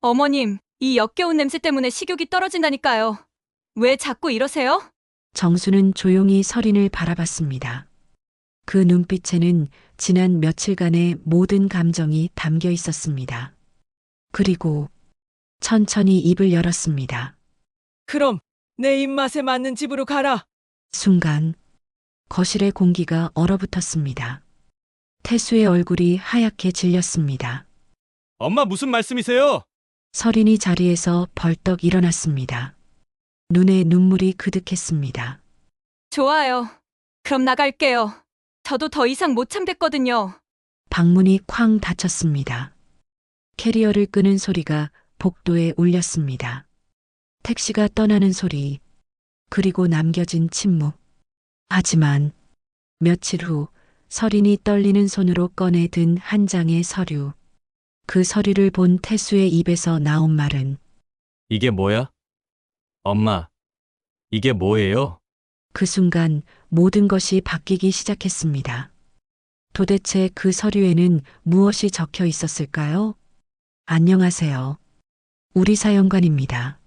어머님, 이 역겨운 냄새 때문에 식욕이 떨어진다니까요. 왜 자꾸 이러세요? 정수는 조용히 서린을 바라봤습니다. 그 눈빛에는 지난 며칠간의 모든 감정이 담겨 있었습니다. 그리고 천천히 입을 열었습니다. 그럼 내 입맛에 맞는 집으로 가라. 순간 거실의 공기가 얼어붙었습니다. 태수의 얼굴이 하얗게 질렸습니다. 엄마 무슨 말씀이세요? 서린이 자리에서 벌떡 일어났습니다. 눈에 눈물이 그득했습니다. 좋아요. 그럼 나갈게요. 저도 더 이상 못 참겠거든요. 방문이 쾅 닫혔습니다. 캐리어를 끄는 소리가 복도에 울렸습니다. 택시가 떠나는 소리, 그리고 남겨진 침묵. 하지만 며칠 후 서린이 떨리는 손으로 꺼내 든 한 장의 서류. 그 서류를 본 태수의 입에서 나온 말은 이게 뭐야? 엄마, 이게 뭐예요? 그 순간 모든 것이 바뀌기 시작했습니다. 도대체 그 서류에는 무엇이 적혀 있었을까요? 안녕하세요. 우리 사연관입니다.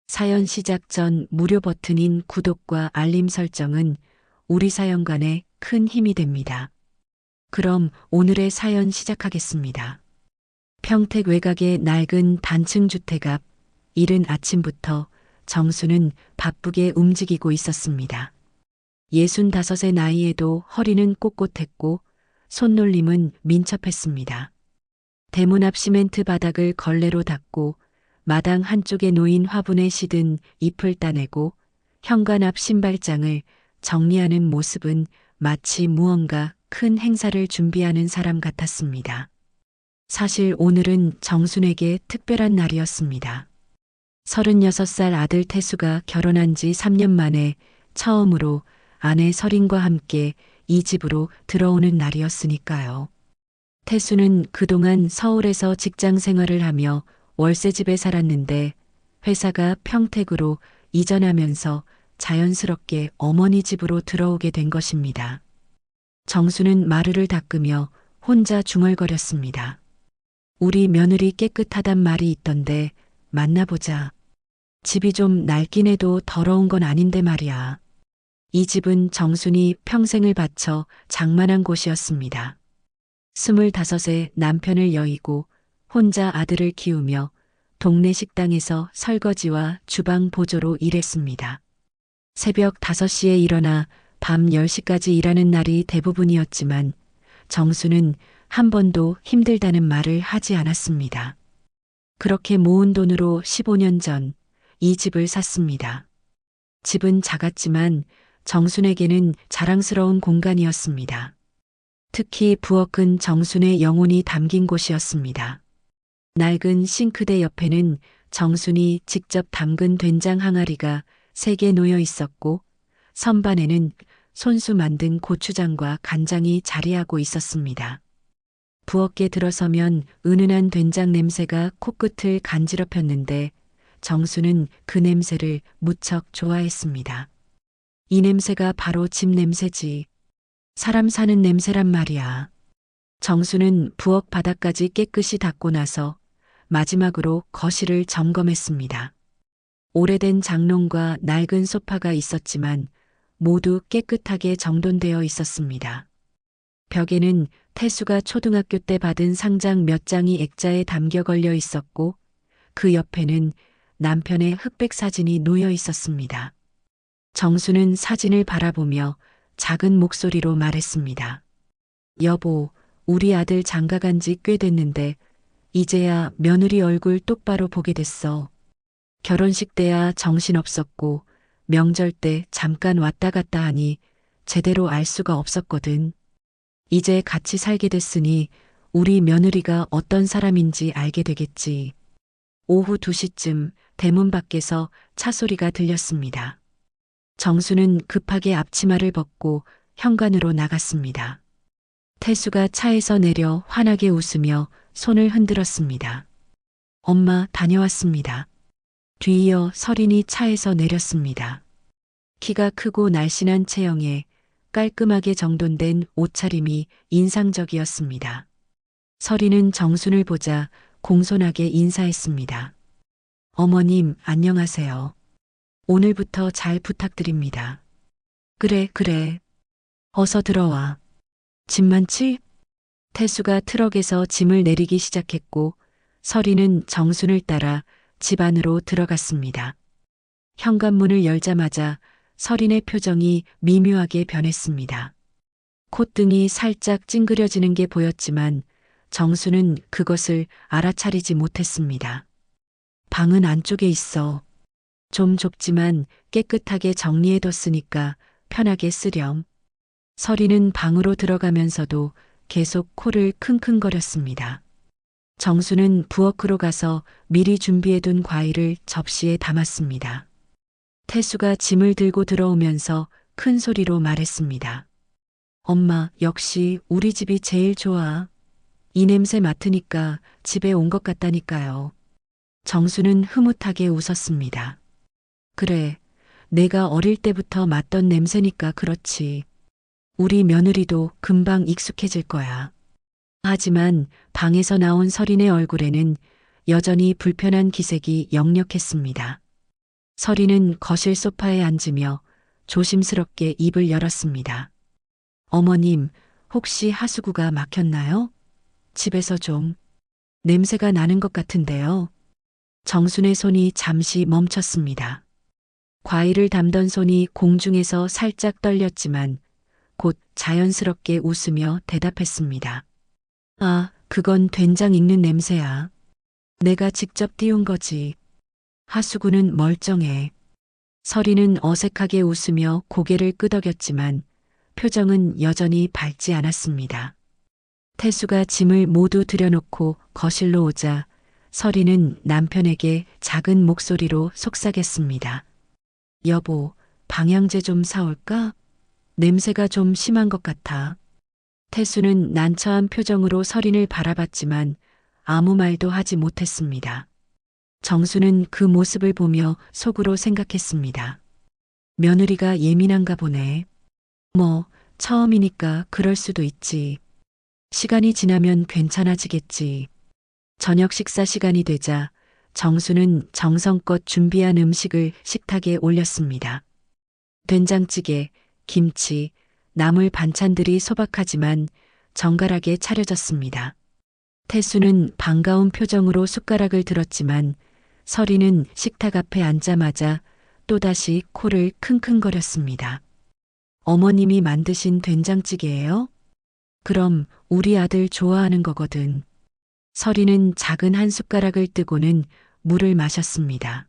사연 시작 전 무료 버튼인 구독과 알림 설정은 우리 사연관에 큰 힘이 됩니다. 그럼 오늘의 사연 시작하겠습니다. 평택 외곽의 낡은 단층 주택 앞, 이른 아침부터 정수는 바쁘게 움직이고 있었습니다. 65의 나이에도 허리는 꼿꼿했고 손놀림은 민첩했습니다. 대문 앞 시멘트 바닥을 걸레로 닦고 마당 한쪽에 놓인 화분에 시든 잎을 따내고 현관 앞 신발장을 정리하는 모습은 마치 무언가 큰 행사를 준비하는 사람 같았습니다. 사실 오늘은 정순에게 특별한 날이었습니다. 36살 아들 태수가 결혼한 지 3년 만에 처음으로 아내 서린과 함께 이 집으로 들어오는 날이었으니까요. 태수는 그동안 서울에서 직장 생활을 하며 월세집에 살았는데 회사가 평택으로 이전하면서 자연스럽게 어머니 집으로 들어오게 된 것입니다. 정수는 마루를 닦으며 혼자 중얼거렸습니다. 우리 며느리 깨끗하단 말이 있던데 만나보자. 집이 좀 낡긴 해도 더러운 건 아닌데 말이야. 이 집은 정순이 평생을 바쳐 장만한 곳이었습니다. 25에 남편을 여의고 혼자 아들을 키우며 동네 식당에서 설거지와 주방 보조로 일했습니다. 새벽 5시에 일어나 밤 10시까지 일하는 날이 대부분이었지만 정수는 한 번도 힘들다는 말을 하지 않았습니다. 그렇게 모은 돈으로 15년 전 이 집을 샀습니다. 집은 작았지만 정순에게는 자랑스러운 공간이었습니다. 특히 부엌은 정순의 영혼이 담긴 곳이었습니다. 낡은 싱크대 옆에는 정순이 직접 담근 된장 항아리가 3개 놓여 있었고 선반에는 손수 만든 고추장과 간장이 자리하고 있었습니다. 부엌에 들어서면 은은한 된장 냄새가 코끝을 간지럽혔는데 정수는 그 냄새를 무척 좋아했습니다. 이 냄새가 바로 집 냄새지. 사람 사는 냄새란 말이야. 정수는 부엌 바닥까지 깨끗이 닦고 나서 마지막으로 거실을 점검했습니다. 오래된 장롱과 낡은 소파가 있었지만 모두 깨끗하게 정돈되어 있었습니다. 벽에는 태수가 초등학교 때 받은 상장 몇 장이 액자에 담겨 걸려 있었고 그 옆에는 남편의 흑백 사진이 놓여 있었습니다. 정수는 사진을 바라보며 작은 목소리로 말했습니다. 여보, 우리 아들 장가간 지 꽤 됐는데 이제야 며느리 얼굴 똑바로 보게 됐어. 결혼식 때야 정신없었고 명절 때 잠깐 왔다 갔다 하니 제대로 알 수가 없었거든. 이제 같이 살게 됐으니 우리 며느리가 어떤 사람인지 알게 되겠지. 오후 2시쯤 대문 밖에서 차 소리가 들렸습니다. 정수는 급하게 앞치마를 벗고 현관으로 나갔습니다. 태수가 차에서 내려 환하게 웃으며 손을 흔들었습니다. 엄마 다녀왔습니다. 뒤이어 서린이 차에서 내렸습니다. 키가 크고 날씬한 체형에 깔끔하게 정돈된 옷차림이 인상적이었습니다. 서린은 정순을 보자 공손하게 인사했습니다. 어머님, 안녕하세요. 오늘부터 잘 부탁드립니다. 그래. 어서 들어와. 짐 많지? 태수가 트럭에서 짐을 내리기 시작했고 서리는 정순을 따라 집 안으로 들어갔습니다. 현관문을 열자마자 서린의 표정이 미묘하게 변했습니다. 콧등이 살짝 찡그려지는 게 보였지만 정수는 그것을 알아차리지 못했습니다. 방은 안쪽에 있어. 좀 좁지만 깨끗하게 정리해뒀으니까 편하게 쓰렴. 서리는 방으로 들어가면서도 계속 코를 킁킁거렸습니다. 정수는 부엌으로 가서 미리 준비해둔 과일을 접시에 담았습니다. 태수가 짐을 들고 들어오면서 큰 소리로 말했습니다. 엄마, 역시 우리 집이 제일 좋아. 이 냄새 맡으니까 집에 온 것 같다니까요. 정수는 흐뭇하게 웃었습니다. 그래, 내가 어릴 때부터 맡던 냄새니까 그렇지. 우리 며느리도 금방 익숙해질 거야. 하지만 방에서 나온 서린의 얼굴에는 여전히 불편한 기색이 역력했습니다. 서린은 거실 소파에 앉으며 조심스럽게 입을 열었습니다. 어머님, 혹시 하수구가 막혔나요? 집에서 좀 냄새가 나는 것 같은데요. 정순의 손이 잠시 멈췄습니다. 과일을 담던 손이 공중에서 살짝 떨렸지만 곧 자연스럽게 웃으며 대답했습니다. 아, 그건 된장 익는 냄새야. 내가 직접 띄운 거지. 하수구는 멀쩡해. 서리는 어색하게 웃으며 고개를 끄덕였지만 표정은 여전히 밝지 않았습니다. 태수가 짐을 모두 들여놓고 거실로 오자 서리는 남편에게 작은 목소리로 속삭였습니다. 여보, 방향제 좀 사올까? 냄새가 좀 심한 것 같아. 태수는 난처한 표정으로 서린을 바라봤지만 아무 말도 하지 못했습니다. 정수는 그 모습을 보며 속으로 생각했습니다. 며느리가 예민한가 보네. 뭐, 처음이니까 그럴 수도 있지. 시간이 지나면 괜찮아지겠지. 저녁 식사 시간이 되자 정수는 정성껏 준비한 음식을 식탁에 올렸습니다. 된장찌개, 김치, 나물 반찬들이 소박하지만 정갈하게 차려졌습니다. 태수는 반가운 표정으로 숟가락을 들었지만 서리는 식탁 앞에 앉자마자 또다시 코를 킁킁거렸습니다. 어머님이 만드신 된장찌개예요? 그럼 우리 아들 좋아하는 거거든. 서리는 작은 한 숟가락을 뜨고는 물을 마셨습니다.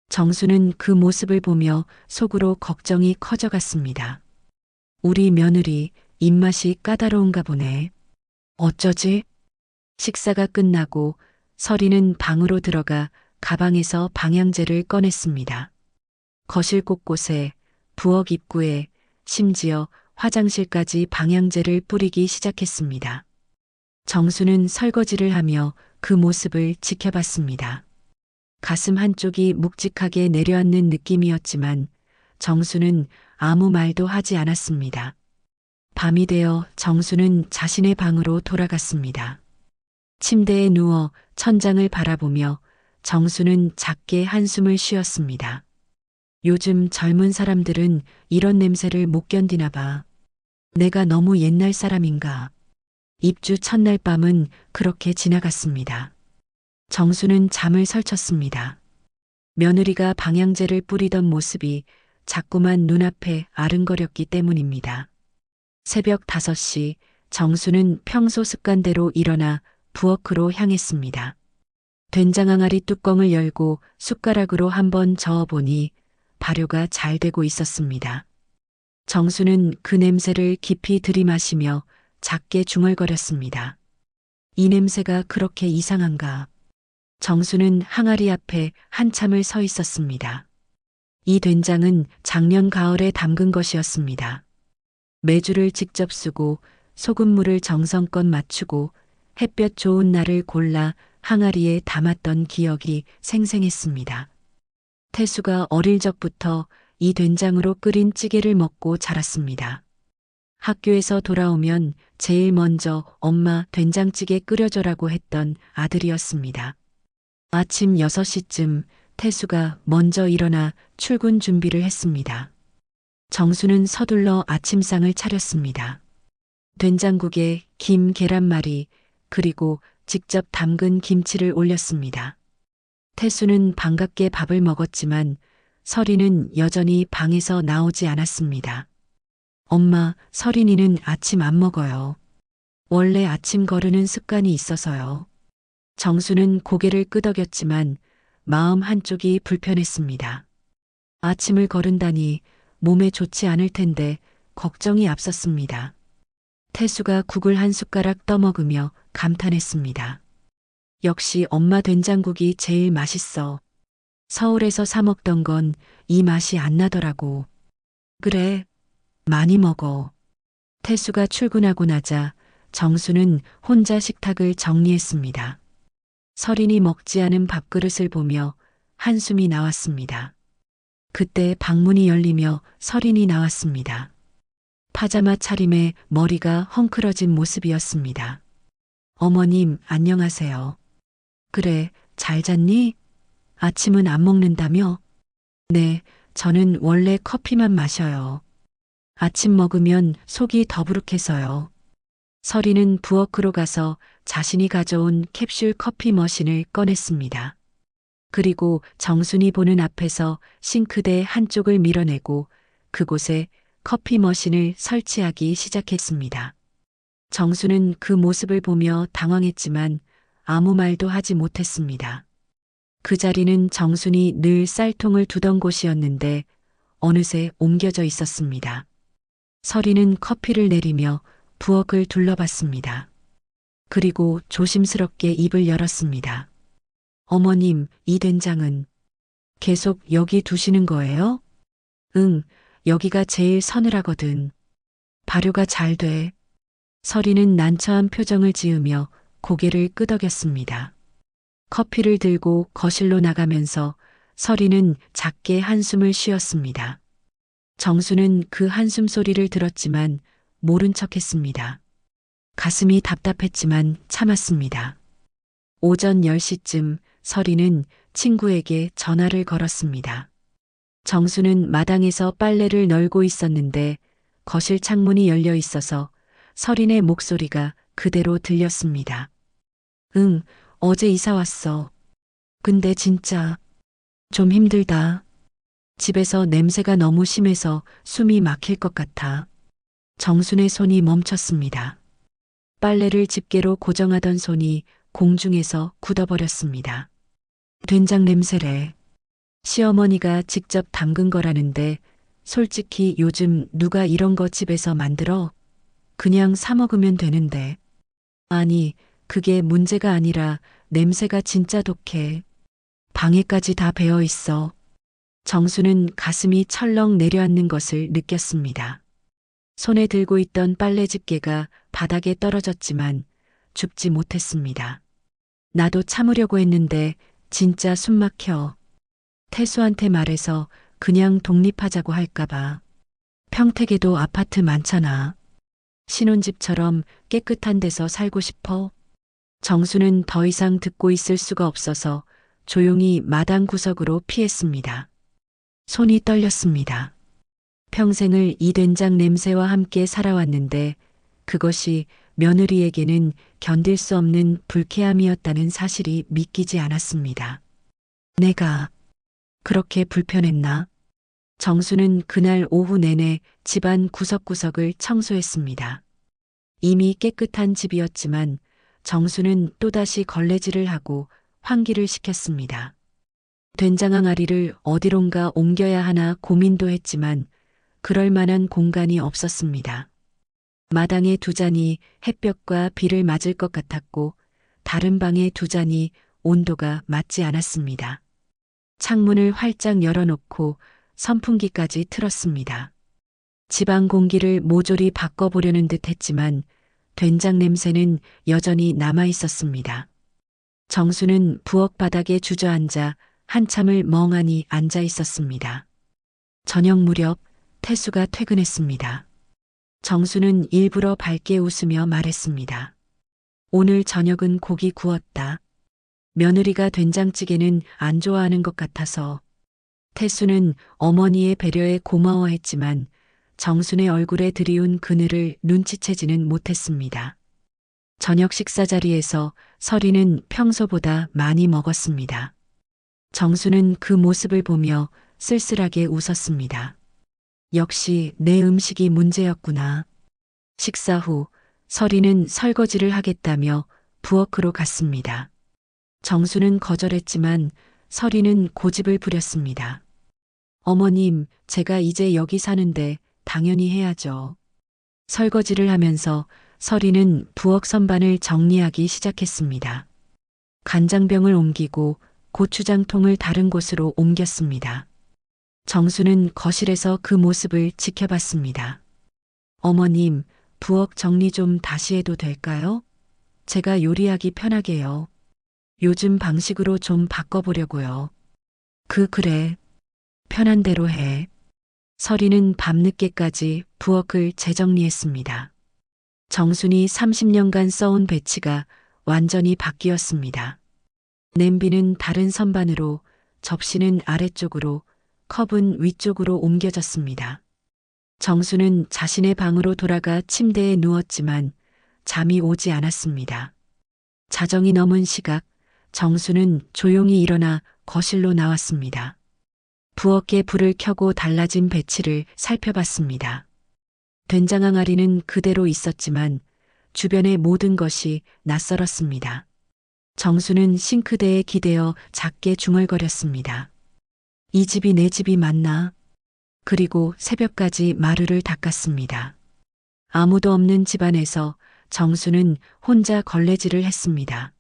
정수는 그 모습을 보며 속으로 걱정이 커져갔습니다. 우리 며느리 입맛이 까다로운가 보네. 어쩌지? 식사가 끝나고 서리는 방으로 들어가 가방에서 방향제를 꺼냈습니다. 거실 곳곳에, 부엌 입구에, 심지어 화장실까지 방향제를 뿌리기 시작했습니다. 정수는 설거지를 하며 그 모습을 지켜봤습니다. 가슴 한쪽이 묵직하게 내려앉는 느낌이었지만 정수는 아무 말도 하지 않았습니다. 밤이 되어 정수는 자신의 방으로 돌아갔습니다. 침대에 누워 천장을 바라보며 정수는 작게 한숨을 쉬었습니다. 요즘 젊은 사람들은 이런 냄새를 못 견디나 봐. 내가 너무 옛날 사람인가. 입주 첫날 밤은 그렇게 지나갔습니다. 정수는 잠을 설쳤습니다. 며느리가 방향제를 뿌리던 모습이 자꾸만 눈앞에 아른거렸기 때문입니다. 새벽 5시 정수는 평소 습관대로 일어나 부엌으로 향했습니다. 된장 항아리 뚜껑을 열고 숟가락으로 한번 저어보니 발효가 잘 되고 있었습니다. 정수는 그 냄새를 깊이 들이마시며 작게 중얼거렸습니다. 이 냄새가 그렇게 이상한가? 정수는 항아리 앞에 한참을 서 있었습니다. 이 된장은 작년 가을에 담근 것이었습니다. 메주를 직접 쓰고 소금물을 정성껏 맞추고 햇볕 좋은 날을 골라 항아리에 담았던 기억이 생생했습니다. 태수가 어릴 적부터 이 된장으로 끓인 찌개를 먹고 자랐습니다. 학교에서 돌아오면 제일 먼저 엄마 된장찌개 끓여줘라고 했던 아들이었습니다. 아침 6시쯤 태수가 먼저 일어나 출근 준비를 했습니다. 정수는 서둘러 아침상을 차렸습니다. 된장국에 김, 계란말이, 그리고 직접 담근 김치를 올렸습니다. 태수는 반갑게 밥을 먹었지만 서린은 여전히 방에서 나오지 않았습니다. 엄마, 서린이는 아침 안 먹어요. 원래 아침 거르는 습관이 있어서요. 정수는 고개를 끄덕였지만 마음 한쪽이 불편했습니다. 아침을 거른다니 몸에 좋지 않을 텐데 걱정이 앞섰습니다. 태수가 국을 한 숟가락 떠먹으며 감탄했습니다. 역시 엄마 된장국이 제일 맛있어. 서울에서 사 먹던 건 이 맛이 안 나더라고. 그래, 많이 먹어. 태수가 출근하고 나자 정수는 혼자 식탁을 정리했습니다. 서린이 먹지 않은 밥그릇을 보며 한숨이 나왔습니다. 그때 방문이 열리며 서린이 나왔습니다. 파자마 차림에 머리가 헝클어진 모습이었습니다. 어머님, 안녕하세요. 그래, 잘 잤니? 아침은 안 먹는다며? 네, 저는 원래 커피만 마셔요. 아침 먹으면 속이 더부룩해서요. 서린은 부엌으로 가서 자신이 가져온 캡슐 커피 머신을 꺼냈습니다. 그리고 정순이 보는 앞에서 싱크대 한쪽을 밀어내고 그곳에 커피 머신을 설치하기 시작했습니다. 정수는 그 모습을 보며 당황했지만 아무 말도 하지 못했습니다. 그 자리는 정순이 늘 쌀통을 두던 곳이었는데 어느새 옮겨져 있었습니다. 서리는 커피를 내리며 부엌을 둘러봤습니다. 그리고 조심스럽게 입을 열었습니다. 어머님, 이 된장은 계속 여기 두시는 거예요? 응, 여기가 제일 서늘하거든. 발효가 잘 돼. 서리는 난처한 표정을 지으며 고개를 끄덕였습니다. 커피를 들고 거실로 나가면서 서리는 작게 한숨을 쉬었습니다. 정수는 그 한숨 소리를 들었지만 모른 척했습니다. 가슴이 답답했지만 참았습니다. 오전 10시쯤 서리는 친구에게 전화를 걸었습니다. 정수는 마당에서 빨래를 널고 있었는데 거실 창문이 열려 있어서 서린의 목소리가 그대로 들렸습니다. 응, 어제 이사 왔어. 근데 진짜 좀 힘들다. 집에서 냄새가 너무 심해서 숨이 막힐 것 같아. 정순의 손이 멈췄습니다. 빨래를 집게로 고정하던 손이 공중에서 굳어버렸습니다. 된장 냄새래. 시어머니가 직접 담근 거라는데 솔직히 요즘 누가 이런 거 집에서 만들어? 그냥 사 먹으면 되는데. 아니, 그게 문제가 아니라 냄새가 진짜 독해. 방에까지 다 배어 있어. 정수는 가슴이 철렁 내려앉는 것을 느꼈습니다. 손에 들고 있던 빨래 집게가 바닥에 떨어졌지만 줍지 못했습니다. 나도 참으려고 했는데 진짜 숨 막혀. 태수한테 말해서 그냥 독립하자고 할까봐. 평택에도 아파트 많잖아. 신혼집처럼 깨끗한 데서 살고 싶어. 정수는 더 이상 듣고 있을 수가 없어서 조용히 마당 구석으로 피했습니다. 손이 떨렸습니다. 평생을 이 된장 냄새와 함께 살아왔는데 그것이 며느리에게는 견딜 수 없는 불쾌함이었다는 사실이 믿기지 않았습니다. 내가 그렇게 불편했나? 정수는 그날 오후 내내 집안 구석구석을 청소했습니다. 이미 깨끗한 집이었지만 정수는 또다시 걸레질을 하고 환기를 시켰습니다. 된장 항아리를 어디론가 옮겨야 하나 고민도 했지만 그럴 만한 공간이 없었습니다. 마당에 두 잔이 햇볕과 비를 맞을 것 같았고 다른 방에 두 잔이 온도가 맞지 않았습니다. 창문을 활짝 열어놓고 선풍기까지 틀었습니다. 집안 공기를 모조리 바꿔보려는 듯 했지만 된장 냄새는 여전히 남아 있었습니다. 정수는 부엌 바닥에 주저앉아 한참을 멍하니 앉아 있었습니다. 저녁 무렵 태수가 퇴근했습니다. 정수는 일부러 밝게 웃으며 말했습니다. 오늘 저녁은 고기 구웠다. 며느리가 된장찌개는 안 좋아하는 것 같아서. 태수는 어머니의 배려에 고마워했지만 정순의 얼굴에 들이운 그늘을 눈치채지는 못했습니다. 저녁 식사 자리에서 설이는 평소보다 많이 먹었습니다. 정수는 그 모습을 보며 쓸쓸하게 웃었습니다. 역시 내 음식이 문제였구나. 식사 후 설이는 설거지를 하겠다며 부엌으로 갔습니다. 정수는 거절했지만 설이는 고집을 부렸습니다. 어머님, 제가 이제 여기 사는데 당연히 해야죠. 설거지를 하면서 설이는 부엌 선반을 정리하기 시작했습니다. 간장병을 옮기고 고추장통을 다른 곳으로 옮겼습니다. 정수는 거실에서 그 모습을 지켜봤습니다. 어머님, 부엌 정리 좀 다시 해도 될까요? 제가 요리하기 편하게요. 요즘 방식으로 좀 바꿔보려고요. 그래. 편한 대로 해. 설이는 밤늦게까지 부엌을 재정리했습니다. 정순이 30년간 써온 배치가 완전히 바뀌었습니다. 냄비는 다른 선반으로, 접시는 아래쪽으로, 컵은 위쪽으로 옮겨졌습니다. 정수는 자신의 방으로 돌아가 침대에 누웠지만 잠이 오지 않았습니다. 자정이 넘은 시각, 정수는 조용히 일어나 거실로 나왔습니다. 부엌에 불을 켜고 달라진 배치를 살펴봤습니다. 된장 항아리는 그대로 있었지만 주변의 모든 것이 낯설었습니다. 정수는 싱크대에 기대어 작게 중얼거렸습니다. 이 집이 내 집이 맞나? 그리고 새벽까지 마루를 닦았습니다. 아무도 없는 집안에서 정수는 혼자 걸레질을 했습니다.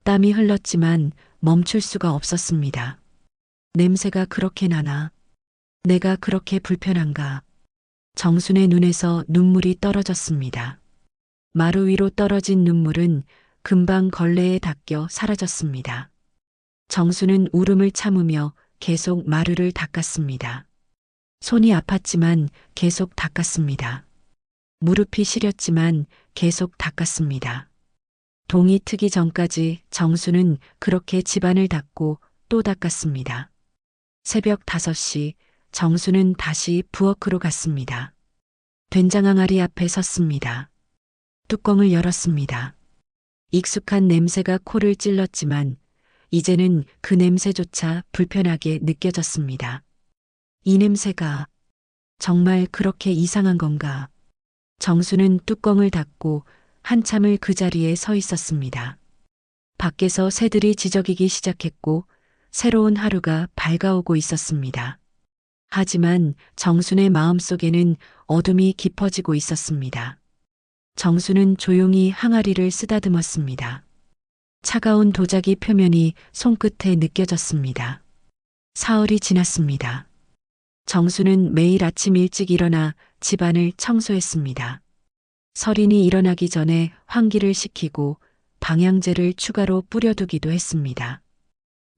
땀이 흘렀지만 멈출 수가 없었습니다. 냄새가 그렇게 나나? 내가 그렇게 불편한가? 정순의 눈에서 눈물이 떨어졌습니다. 마루 위로 떨어진 눈물은 금방 걸레에 닦여 사라졌습니다. 정수는 울음을 참으며 계속 마루를 닦았습니다. 손이 아팠지만 계속 닦았습니다. 무릎이 시렸지만 계속 닦았습니다. 동이 트기 전까지 정수는 그렇게 집안을 닦고 또 닦았습니다. 새벽 5시 정수는 다시 부엌으로 갔습니다. 된장 항아리 앞에 섰습니다. 뚜껑을 열었습니다. 익숙한 냄새가 코를 찔렀지만 이제는 그 냄새조차 불편하게 느껴졌습니다. 이 냄새가 정말 그렇게 이상한 건가? 정수는 뚜껑을 닫고 한참을 그 자리에 서 있었습니다. 밖에서 새들이 지저귀기 시작했고 새로운 하루가 밝아오고 있었습니다. 하지만 정순의 마음속에는 어둠이 깊어지고 있었습니다. 정수는 조용히 항아리를 쓰다듬었습니다. 차가운 도자기 표면이 손끝에 느껴졌습니다. 사흘이 지났습니다. 정수는 매일 아침 일찍 일어나 집안을 청소했습니다. 설인이 일어나기 전에 환기를 시키고 방향제를 추가로 뿌려두기도 했습니다.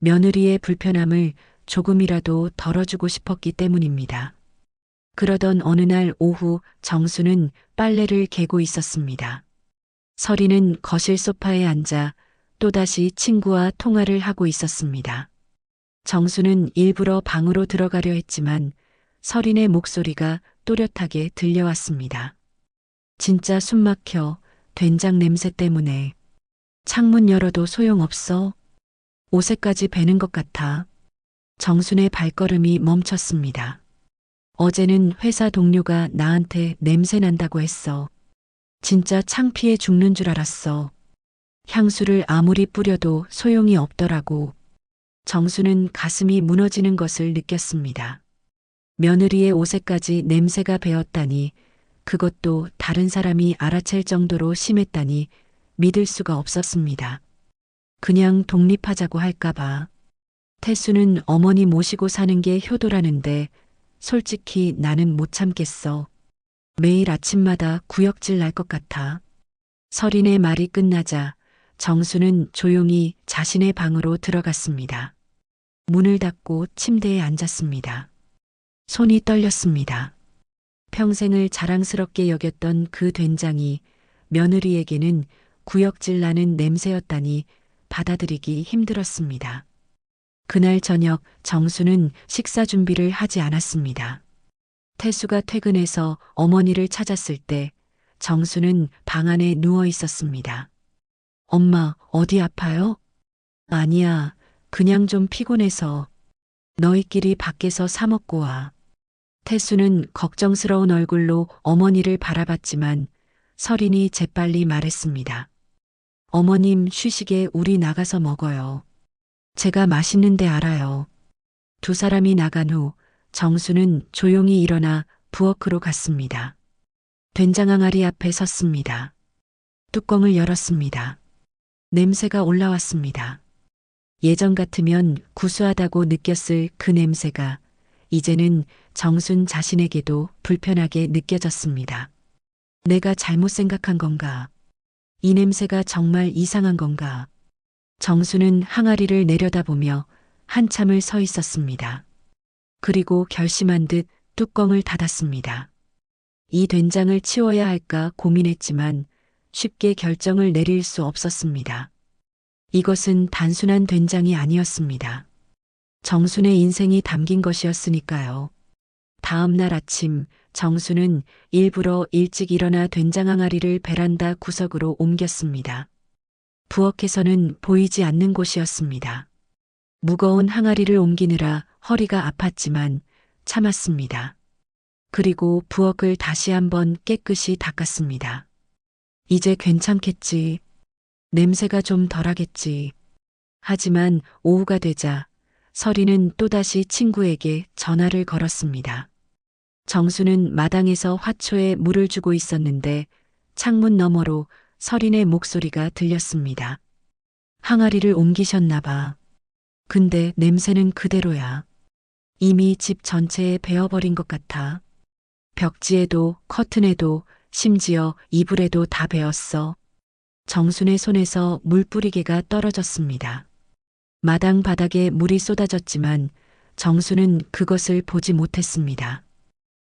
며느리의 불편함을 조금이라도 덜어주고 싶었기 때문입니다. 그러던 어느 날 오후 정수는 빨래를 개고 있었습니다. 설이는 거실 소파에 앉아 또다시 친구와 통화를 하고 있었습니다. 정수는 일부러 방으로 들어가려 했지만 설인의 목소리가 또렷하게 들려왔습니다. 진짜 숨막혀. 된장 냄새 때문에. 창문 열어도 소용없어. 옷에까지 배는 것 같아. 정순의 발걸음이 멈췄습니다. 어제는 회사 동료가 나한테 냄새 난다고 했어. 진짜 창피해 죽는 줄 알았어. 향수를 아무리 뿌려도 소용이 없더라고. 정수는 가슴이 무너지는 것을 느꼈습니다. 며느리의 옷에까지 냄새가 배었다니, 그것도 다른 사람이 알아챌 정도로 심했다니 믿을 수가 없었습니다. 그냥 독립하자고 할까봐. 태수는 어머니 모시고 사는 게 효도라는데 솔직히 나는 못 참겠어. 매일 아침마다 구역질 날 것 같아. 설인의 말이 끝나자 정수는 조용히 자신의 방으로 들어갔습니다. 문을 닫고 침대에 앉았습니다. 손이 떨렸습니다. 평생을 자랑스럽게 여겼던 그 된장이 며느리에게는 구역질 나는 냄새였다니 받아들이기 힘들었습니다. 그날 저녁 정수는 식사 준비를 하지 않았습니다. 태수가 퇴근해서 어머니를 찾았을 때 정수는 방 안에 누워 있었습니다. 엄마, 어디 아파요? 아니야, 그냥 좀 피곤해서. 너희끼리 밖에서 사 먹고 와. 태수는 걱정스러운 얼굴로 어머니를 바라봤지만 설인이 재빨리 말했습니다. 어머님 쉬시게 우리 나가서 먹어요. 제가 맛있는 데 알아요. 두 사람이 나간 후 정수는 조용히 일어나 부엌으로 갔습니다. 된장 항아리 앞에 섰습니다. 뚜껑을 열었습니다. 냄새가 올라왔습니다. 예전 같으면 구수하다고 느꼈을 그 냄새가 이제는 정순 자신에게도 불편하게 느껴졌습니다. 내가 잘못 생각한 건가? 이 냄새가 정말 이상한 건가? 정수는 항아리를 내려다보며 한참을 서 있었습니다. 그리고 결심한 듯 뚜껑을 닫았습니다. 이 된장을 치워야 할까 고민했지만 쉽게 결정을 내릴 수 없었습니다. 이것은 단순한 된장이 아니었습니다. 정순의 인생이 담긴 것이었으니까요. 다음 날 아침 정수는 일부러 일찍 일어나 된장 항아리를 베란다 구석으로 옮겼습니다. 부엌에서는 보이지 않는 곳이었습니다. 무거운 항아리를 옮기느라 허리가 아팠지만 참았습니다. 그리고 부엌을 다시 한번 깨끗이 닦았습니다. 이제 괜찮겠지. 냄새가 좀 덜하겠지. 하지만 오후가 되자 설이는 또다시 친구에게 전화를 걸었습니다. 정수는 마당에서 화초에 물을 주고 있었는데 창문 너머로 설인의 목소리가 들렸습니다. 항아리를 옮기셨나 봐. 근데 냄새는 그대로야. 이미 집 전체에 배어버린 것 같아. 벽지에도 커튼에도 심지어 이불에도 다 배었어. 정순의 손에서 물뿌리개가 떨어졌습니다. 마당 바닥에 물이 쏟아졌지만 정수는 그것을 보지 못했습니다.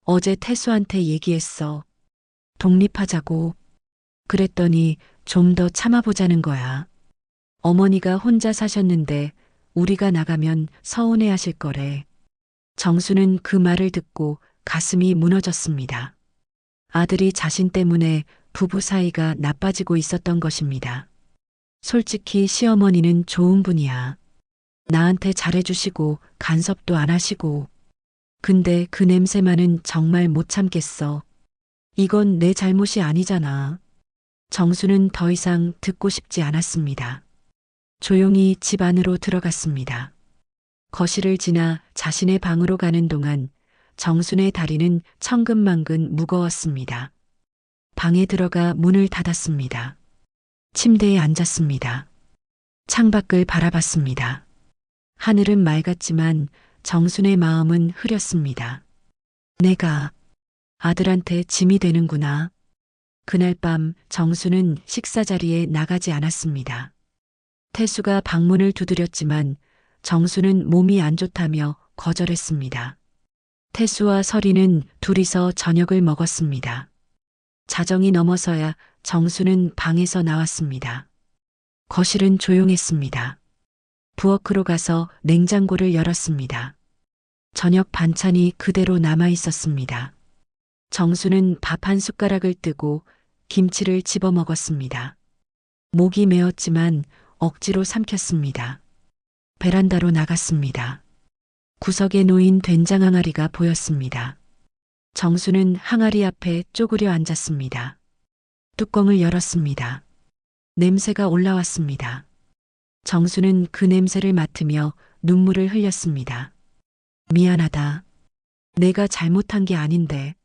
어제 태수한테 얘기했어. 독립하자고. 그랬더니 좀 더 참아보자는 거야. 어머니가 혼자 사셨는데 우리가 나가면 서운해 하실 거래. 정수는 그 말을 듣고 가슴이 무너졌습니다. 아들이 자신 때문에 부부 사이가 나빠지고 있었던 것입니다. 솔직히 시어머니는 좋은 분이야. 나한테 잘해주시고 간섭도 안 하시고. 근데 그 냄새만은 정말 못 참겠어. 이건 내 잘못이 아니잖아. 정수는 더 이상 듣고 싶지 않았습니다. 조용히 집 안으로 들어갔습니다. 거실을 지나 자신의 방으로 가는 동안 정순의 다리는 천근만근 무거웠습니다. 방에 들어가 문을 닫았습니다. 침대에 앉았습니다. 창밖을 바라봤습니다. 하늘은 맑았지만 정순의 마음은 흐렸습니다. 내가 아들한테 짐이 되는구나. 그날 밤 정수는 식사 자리에 나가지 않았습니다. 태수가 방문을 두드렸지만 정수는 몸이 안 좋다며 거절했습니다. 태수와 설이는 둘이서 저녁을 먹었습니다. 자정이 넘어서야 정수는 방에서 나왔습니다. 거실은 조용했습니다. 부엌으로 가서 냉장고를 열었습니다. 저녁 반찬이 그대로 남아 있었습니다. 정수는 밥 한 숟가락을 뜨고 김치를 집어 먹었습니다. 목이 메었지만 억지로 삼켰습니다. 베란다로 나갔습니다. 구석에 놓인 된장 항아리가 보였습니다. 정수는 항아리 앞에 쪼그려 앉았습니다. 뚜껑을 열었습니다. 냄새가 올라왔습니다. 정수는 그 냄새를 맡으며 눈물을 흘렸습니다. 미안하다. 내가 잘못한 게 아닌데.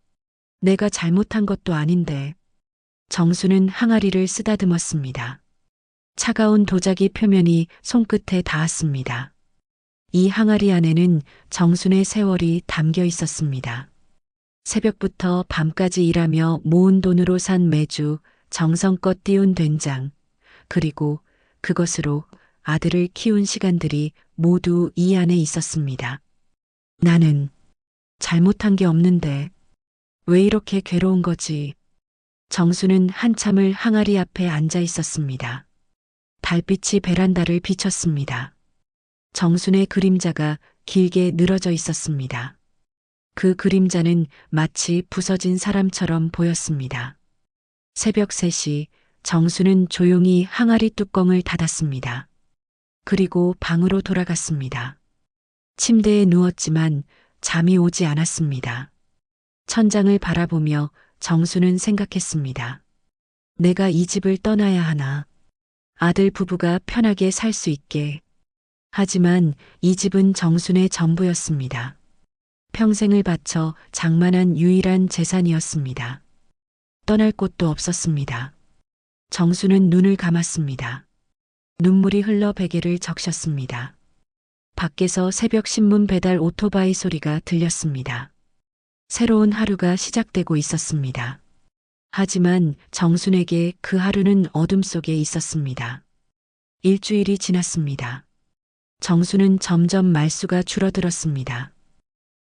내가 잘못한 것도 아닌데. 정수는 항아리를 쓰다듬었습니다. 차가운 도자기 표면이 손끝에 닿았습니다. 이 항아리 안에는 정순의 세월이 담겨 있었습니다. 새벽부터 밤까지 일하며 모은 돈으로 산 매주, 정성껏 띄운 된장, 그리고 그것으로 아들을 키운 시간들이 모두 이 안에 있었습니다. 나는 잘못한 게 없는데 왜 이렇게 괴로운 거지? 정수는 한참을 항아리 앞에 앉아 있었습니다. 달빛이 베란다를 비쳤습니다. 정순의 그림자가 길게 늘어져 있었습니다. 그 그림자는 마치 부서진 사람처럼 보였습니다. 새벽 3시 정수는 조용히 항아리 뚜껑을 닫았습니다. 그리고 방으로 돌아갔습니다. 침대에 누웠지만 잠이 오지 않았습니다. 천장을 바라보며 정수는 생각했습니다. 내가 이 집을 떠나야 하나. 아들 부부가 편하게 살 수 있게. 하지만 이 집은 정순의 전부였습니다. 평생을 바쳐 장만한 유일한 재산이었습니다. 떠날 곳도 없었습니다. 정수는 눈을 감았습니다. 눈물이 흘러 베개를 적셨습니다. 밖에서 새벽 신문 배달 오토바이 소리가 들렸습니다. 새로운 하루가 시작되고 있었습니다. 하지만 정순에게 그 하루는 어둠 속에 있었습니다. 일주일이 지났습니다. 정수는 점점 말수가 줄어들었습니다.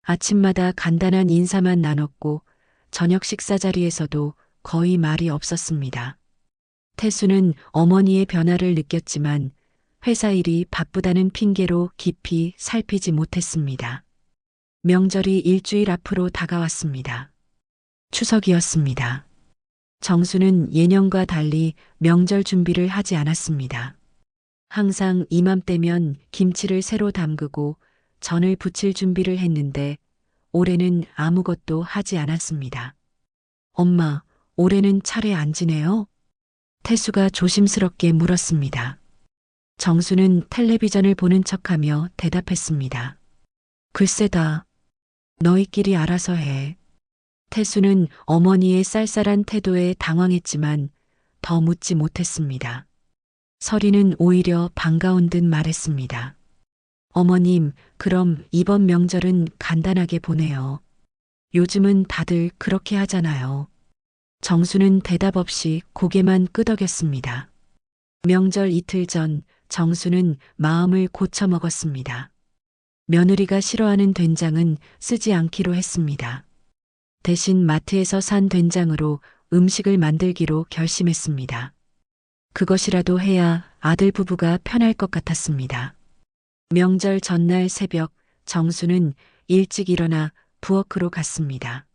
아침마다 간단한 인사만 나눴고 저녁 식사 자리에서도 거의 말이 없었습니다. 태수는 어머니의 변화를 느꼈지만 회사 일이 바쁘다는 핑계로 깊이 살피지 못했습니다. 명절이 일주일 앞으로 다가왔습니다. 추석이었습니다. 정수는 예년과 달리 명절 준비를 하지 않았습니다. 항상 이맘때면 김치를 새로 담그고 전을 부칠 준비를 했는데 올해는 아무것도 하지 않았습니다. 엄마, 올해는 차례 안 지내요? 태수가 조심스럽게 물었습니다. 정수는 텔레비전을 보는 척하며 대답했습니다. 글쎄다. 너희끼리 알아서 해. 태수는 어머니의 쌀쌀한 태도에 당황했지만 더 묻지 못했습니다. 서리는 오히려 반가운 듯 말했습니다. 어머님, 그럼 이번 명절은 간단하게 보내요. 요즘은 다들 그렇게 하잖아요. 정수는 대답 없이 고개만 끄덕였습니다. 명절 이틀 전 정수는 마음을 고쳐먹었습니다. 며느리가 싫어하는 된장은 쓰지 않기로 했습니다. 대신 마트에서 산 된장으로 음식을 만들기로 결심했습니다. 그것이라도 해야 아들 부부가 편할 것 같았습니다. 명절 전날 새벽 정수는 일찍 일어나 부엌으로 갔습니다.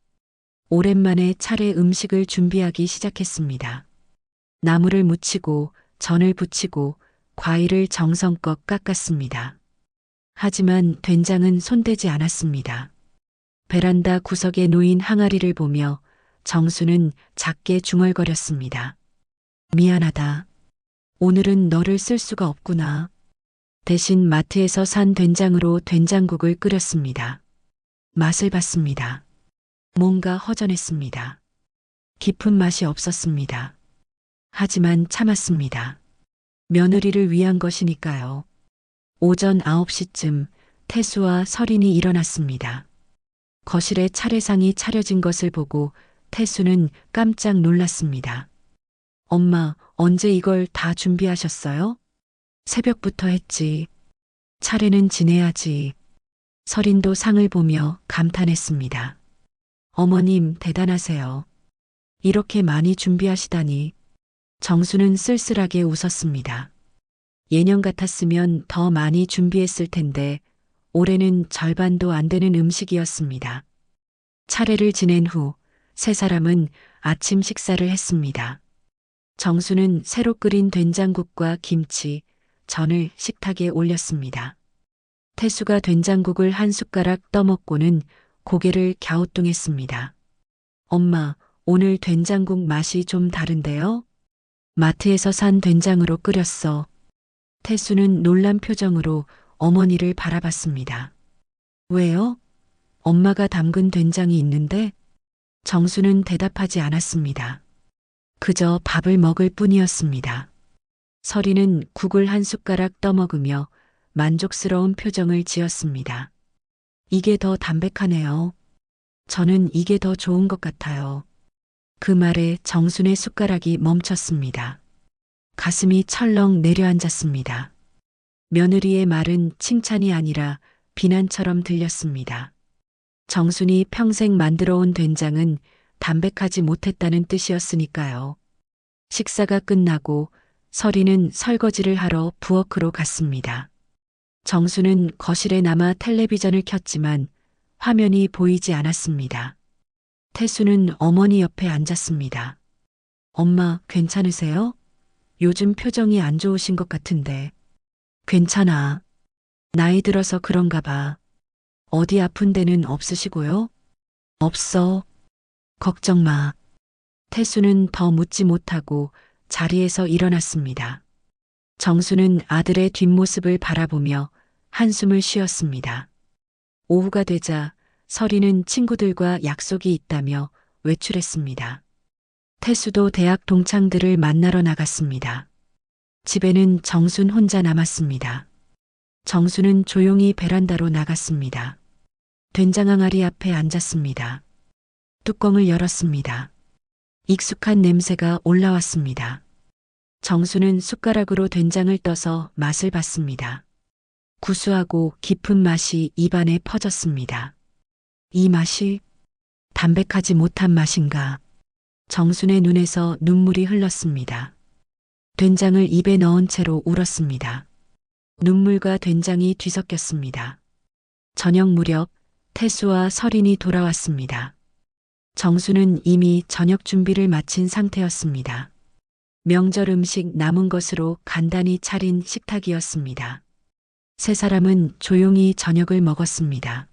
오랜만에 차례 음식을 준비하기 시작했습니다. 나물을 무치고 전을 부치고 과일을 정성껏 깎았습니다. 하지만 된장은 손대지 않았습니다. 베란다 구석에 놓인 항아리를 보며 정수는 작게 중얼거렸습니다. 미안하다. 오늘은 너를 쓸 수가 없구나. 대신 마트에서 산 된장으로 된장국을 끓였습니다. 맛을 봤습니다. 뭔가 허전했습니다. 깊은 맛이 없었습니다. 하지만 참았습니다. 며느리를 위한 것이니까요. 오전 9시쯤 태수와 설인이 일어났습니다. 거실에 차례상이 차려진 것을 보고 태수는 깜짝 놀랐습니다. 엄마, 언제 이걸 다 준비하셨어요? 새벽부터 했지. 차례는 지내야지. 설인도 상을 보며 감탄했습니다. 어머님 대단하세요. 이렇게 많이 준비하시다니. 정수는 쓸쓸하게 웃었습니다. 예년 같았으면 더 많이 준비했을 텐데 올해는 절반도 안 되는 음식이었습니다. 차례를 지낸 후 세 사람은 아침 식사를 했습니다. 정수는 새로 끓인 된장국과 김치, 전을 식탁에 올렸습니다. 태수가 된장국을 한 숟가락 떠먹고는 고개를 갸우뚱했습니다. 엄마, 오늘 된장국 맛이 좀 다른데요? 마트에서 산 된장으로 끓였어. 태수는 놀란 표정으로 어머니를 바라봤습니다. 왜요? 엄마가 담근 된장이 있는데? 정수는 대답하지 않았습니다. 그저 밥을 먹을 뿐이었습니다. 설이는 국을 한 숟가락 떠먹으며 만족스러운 표정을 지었습니다. 이게 더 담백하네요. 저는 이게 더 좋은 것 같아요. 그 말에 정순의 숟가락이 멈췄습니다. 가슴이 철렁 내려앉았습니다. 며느리의 말은 칭찬이 아니라 비난처럼 들렸습니다. 정순이 평생 만들어 온 된장은 담백하지 못했다는 뜻이었으니까요. 식사가 끝나고 서리는 설거지를 하러 부엌으로 갔습니다. 정수는 거실에 남아 텔레비전을 켰지만 화면이 보이지 않았습니다. 태수는 어머니 옆에 앉았습니다. 엄마, 괜찮으세요? 요즘 표정이 안 좋으신 것 같은데. 괜찮아. 나이 들어서 그런가 봐. 어디 아픈 데는 없으시고요? 없어. 걱정 마. 태수는 더 묻지 못하고 자리에서 일어났습니다. 정수는 아들의 뒷모습을 바라보며 한숨을 쉬었습니다. 오후가 되자 서리는 친구들과 약속이 있다며 외출했습니다. 태수도 대학 동창들을 만나러 나갔습니다. 집에는 정순 혼자 남았습니다. 정수는 조용히 베란다로 나갔습니다. 된장 항아리 앞에 앉았습니다. 뚜껑을 열었습니다. 익숙한 냄새가 올라왔습니다. 정수는 숟가락으로 된장을 떠서 맛을 봤습니다. 구수하고 깊은 맛이 입안에 퍼졌습니다. 이 맛이 담백하지 못한 맛인가? 정순의 눈에서 눈물이 흘렀습니다. 된장을 입에 넣은 채로 울었습니다. 눈물과 된장이 뒤섞였습니다. 저녁 무렵 태수와 설인이 돌아왔습니다. 정수는 이미 저녁 준비를 마친 상태였습니다. 명절 음식 남은 것으로 간단히 차린 식탁이었습니다. 세 사람은 조용히 저녁을 먹었습니다.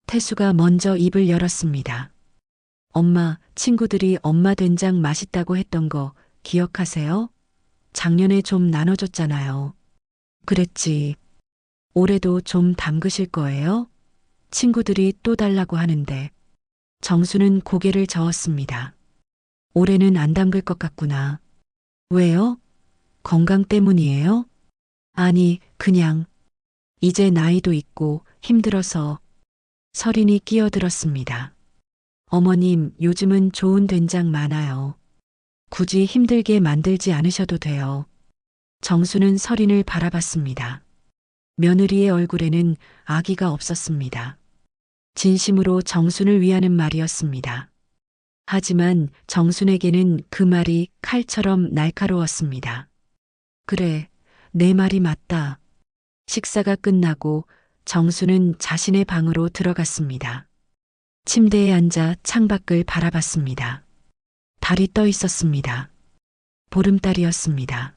태수가 먼저 입을 열었습니다. 엄마, 친구들이 엄마 된장 맛있다고 했던 거 기억하세요? 작년에 좀 나눠줬잖아요. 그랬지. 올해도 좀 담그실 거예요? 친구들이 또 달라고 하는데. 정수는 고개를 저었습니다. 올해는 안 담글 것 같구나. 왜요? 건강 때문이에요? 아니, 그냥. 이제 나이도 있고 힘들어서. 설인이 끼어들었습니다. 어머님, 요즘은 좋은 된장 많아요. 굳이 힘들게 만들지 않으셔도 돼요. 정수는 설인을 바라봤습니다. 며느리의 얼굴에는 아기가 없었습니다. 진심으로 정순을 위하는 말이었습니다. 하지만 정순에게는 그 말이 칼처럼 날카로웠습니다. 그래, 내 말이 맞다. 식사가 끝나고 정수는 자신의 방으로 들어갔습니다. 침대에 앉아 창밖을 바라봤습니다. 달이 떠 있었습니다. 보름달이었습니다.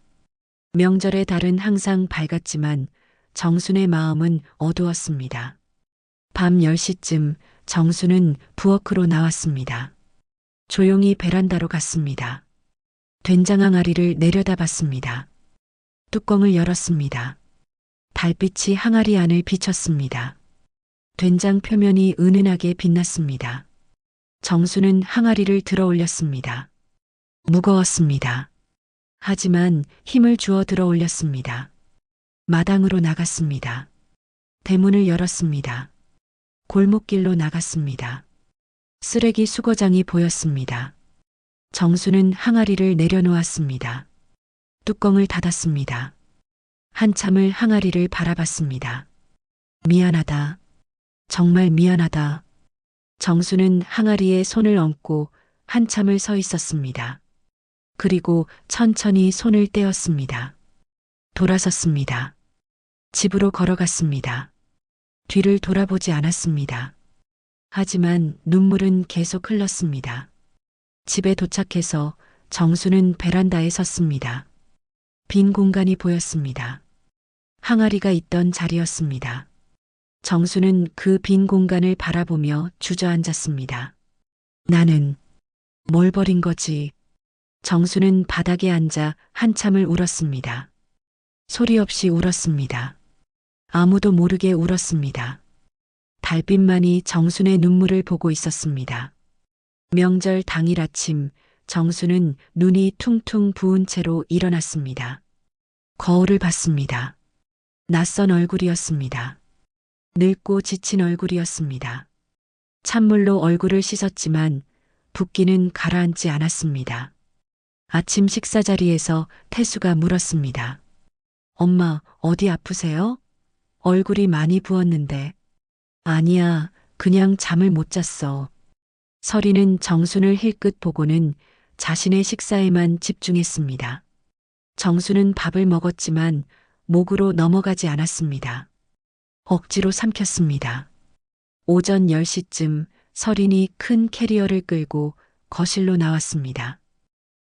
명절의 달은 항상 밝았지만 정순의 마음은 어두웠습니다. 밤 10시쯤 정수는 부엌으로 나왔습니다. 조용히 베란다로 갔습니다. 된장 항아리를 내려다봤습니다. 뚜껑을 열었습니다. 달빛이 항아리 안을 비쳤습니다. 된장 표면이 은은하게 빛났습니다. 정수는 항아리를 들어 올렸습니다. 무거웠습니다. 하지만 힘을 주어 들어 올렸습니다. 마당으로 나갔습니다. 대문을 열었습니다. 골목길로 나갔습니다. 쓰레기 수거장이 보였습니다. 정수는 항아리를 내려놓았습니다. 뚜껑을 닫았습니다. 한참을 항아리를 바라봤습니다. 미안하다. 정말 미안하다. 정수는 항아리에 손을 얹고 한참을 서 있었습니다. 그리고 천천히 손을 떼었습니다. 돌아섰습니다. 집으로 걸어갔습니다. 뒤를 돌아보지 않았습니다. 하지만 눈물은 계속 흘렀습니다. 집에 도착해서 정수는 베란다에 섰습니다. 빈 공간이 보였습니다. 항아리가 있던 자리였습니다. 정수는 그 빈 공간을 바라보며 주저앉았습니다. 나는 뭘 버린 거지? 정수는 바닥에 앉아 한참을 울었습니다. 소리 없이 울었습니다. 아무도 모르게 울었습니다. 달빛만이 정순의 눈물을 보고 있었습니다. 명절 당일 아침 정수는 눈이 퉁퉁 부은 채로 일어났습니다. 거울을 봤습니다. 낯선 얼굴이었습니다. 늙고 지친 얼굴이었습니다. 찬물로 얼굴을 씻었지만 붓기는 가라앉지 않았습니다. 아침 식사 자리에서 태수가 물었습니다. 엄마, 어디 아프세요? 얼굴이 많이 부었는데. 아니야, 그냥 잠을 못 잤어. 서리는 정순을 힐끗 보고는 자신의 식사에만 집중했습니다. 정순은 밥을 먹었지만 목으로 넘어가지 않았습니다. 억지로 삼켰습니다. 오전 10시쯤 서린이 큰 캐리어를 끌고 거실로 나왔습니다.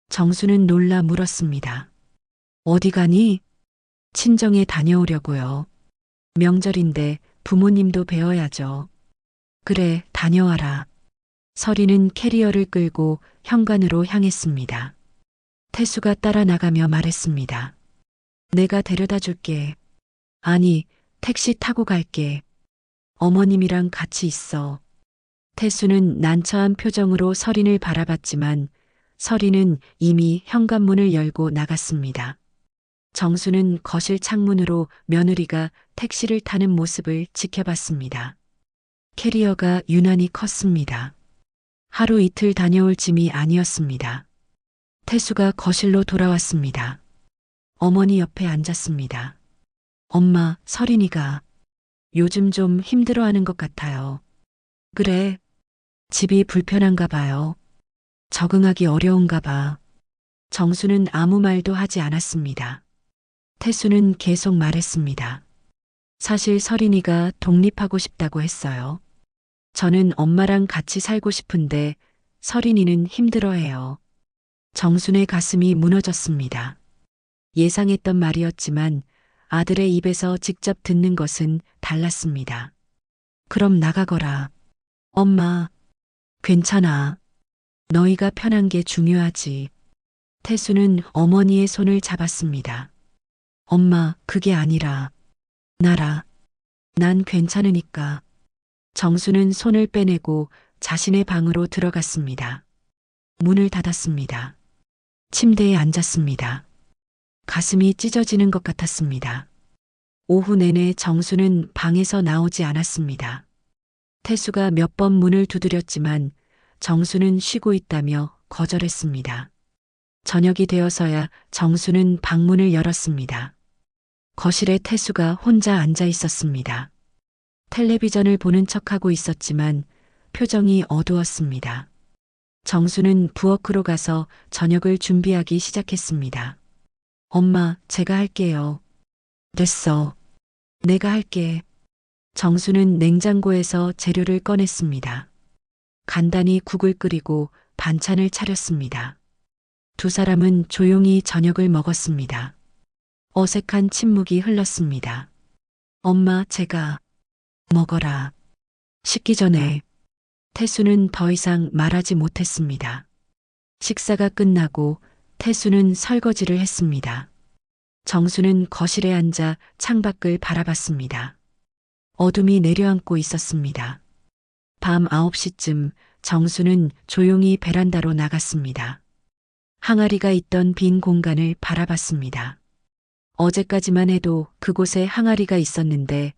정순은 놀라 물었습니다. 어디 가니? 친정에 다녀오려고요. 명절인데 부모님도 뵈어야죠. 그래, 다녀와라. 서리는 캐리어를 끌고 현관으로 향했습니다. 태수가 따라 나가며 말했습니다. 내가 데려다 줄게. 아니, 택시 타고 갈게. 어머님이랑 같이 있어. 태수는 난처한 표정으로 서린을 바라봤지만 서린은 이미 현관문을 열고 나갔습니다. 정수는 거실 창문으로 며느리가 택시를 타는 모습을 지켜봤습니다. 캐리어가 유난히 컸습니다. 하루 이틀 다녀올 짐이 아니었습니다. 태수가 거실로 돌아왔습니다. 어머니 옆에 앉았습니다. 엄마, 서린이가 요즘 좀 힘들어하는 것 같아요. 그래, 집이 불편한가 봐요. 적응하기 어려운가 봐. 정수는 아무 말도 하지 않았습니다. 태수는 계속 말했습니다. 사실 서린이가 독립하고 싶다고 했어요. 저는 엄마랑 같이 살고 싶은데 서린이는 힘들어해요. 정순의 가슴이 무너졌습니다. 예상했던 말이었지만 아들의 입에서 직접 듣는 것은 달랐습니다. 그럼 나가거라. 엄마, 괜찮아. 너희가 편한 게 중요하지. 태수는 어머니의 손을 잡았습니다. 엄마, 그게 아니라 나라. 난 괜찮으니까. 정수는 손을 빼내고 자신의 방으로 들어갔습니다. 문을 닫았습니다. 침대에 앉았습니다. 가슴이 찢어지는 것 같았습니다. 오후 내내 정수는 방에서 나오지 않았습니다. 태수가 몇 번 문을 두드렸지만 정수는 쉬고 있다며 거절했습니다. 저녁이 되어서야 정수는 방문을 열었습니다. 거실에 태수가 혼자 앉아 있었습니다. 텔레비전을 보는 척하고 있었지만 표정이 어두웠습니다. 정수는 부엌으로 가서 저녁을 준비하기 시작했습니다. 엄마, 제가 할게요. 됐어. 내가 할게. 정수는 냉장고에서 재료를 꺼냈습니다. 간단히 국을 끓이고 반찬을 차렸습니다. 두 사람은 조용히 저녁을 먹었습니다. 어색한 침묵이 흘렀습니다. 엄마, 제가 먹어라. 식기 전에 태수는 더 이상 말하지 못했습니다. 식사가 끝나고 태수는 설거지를 했습니다. 정수는 거실에 앉아 창밖을 바라봤습니다. 어둠이 내려앉고 있었습니다. 밤 9시쯤 정수는 조용히 베란다로 나갔습니다. 항아리가 있던 빈 공간을 바라봤습니다. 어제까지만 해도 그곳에 항아리가 있었는데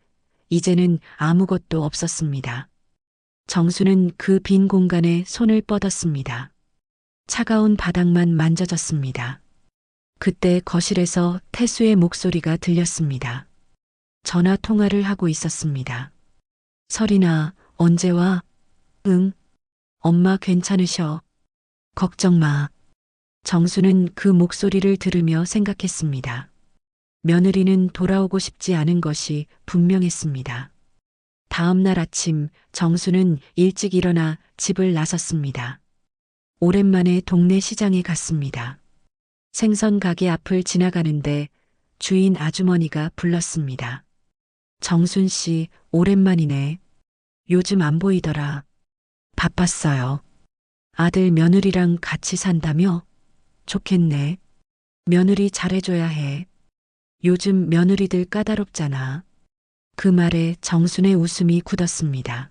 이제는 아무것도 없었습니다. 정수는 그 빈 공간에 손을 뻗었습니다. 차가운 바닥만 만져졌습니다. 그때 거실에서 태수의 목소리가 들렸습니다. 전화 통화를 하고 있었습니다. 설이나 언제 와? 응. 엄마 괜찮으셔. 걱정 마. 정수는 그 목소리를 들으며 생각했습니다. 며느리는 돌아오고 싶지 않은 것이 분명했습니다. 다음 날 아침 정수는 일찍 일어나 집을 나섰습니다. 오랜만에 동네 시장에 갔습니다. 생선 가게 앞을 지나가는데 주인 아주머니가 불렀습니다. 정순 씨, 오랜만이네. 요즘 안 보이더라. 바빴어요. 아들 며느리랑 같이 산다며? 좋겠네. 며느리 잘해줘야 해. 요즘 며느리들 까다롭잖아. 그 말에 정순의 웃음이 굳었습니다.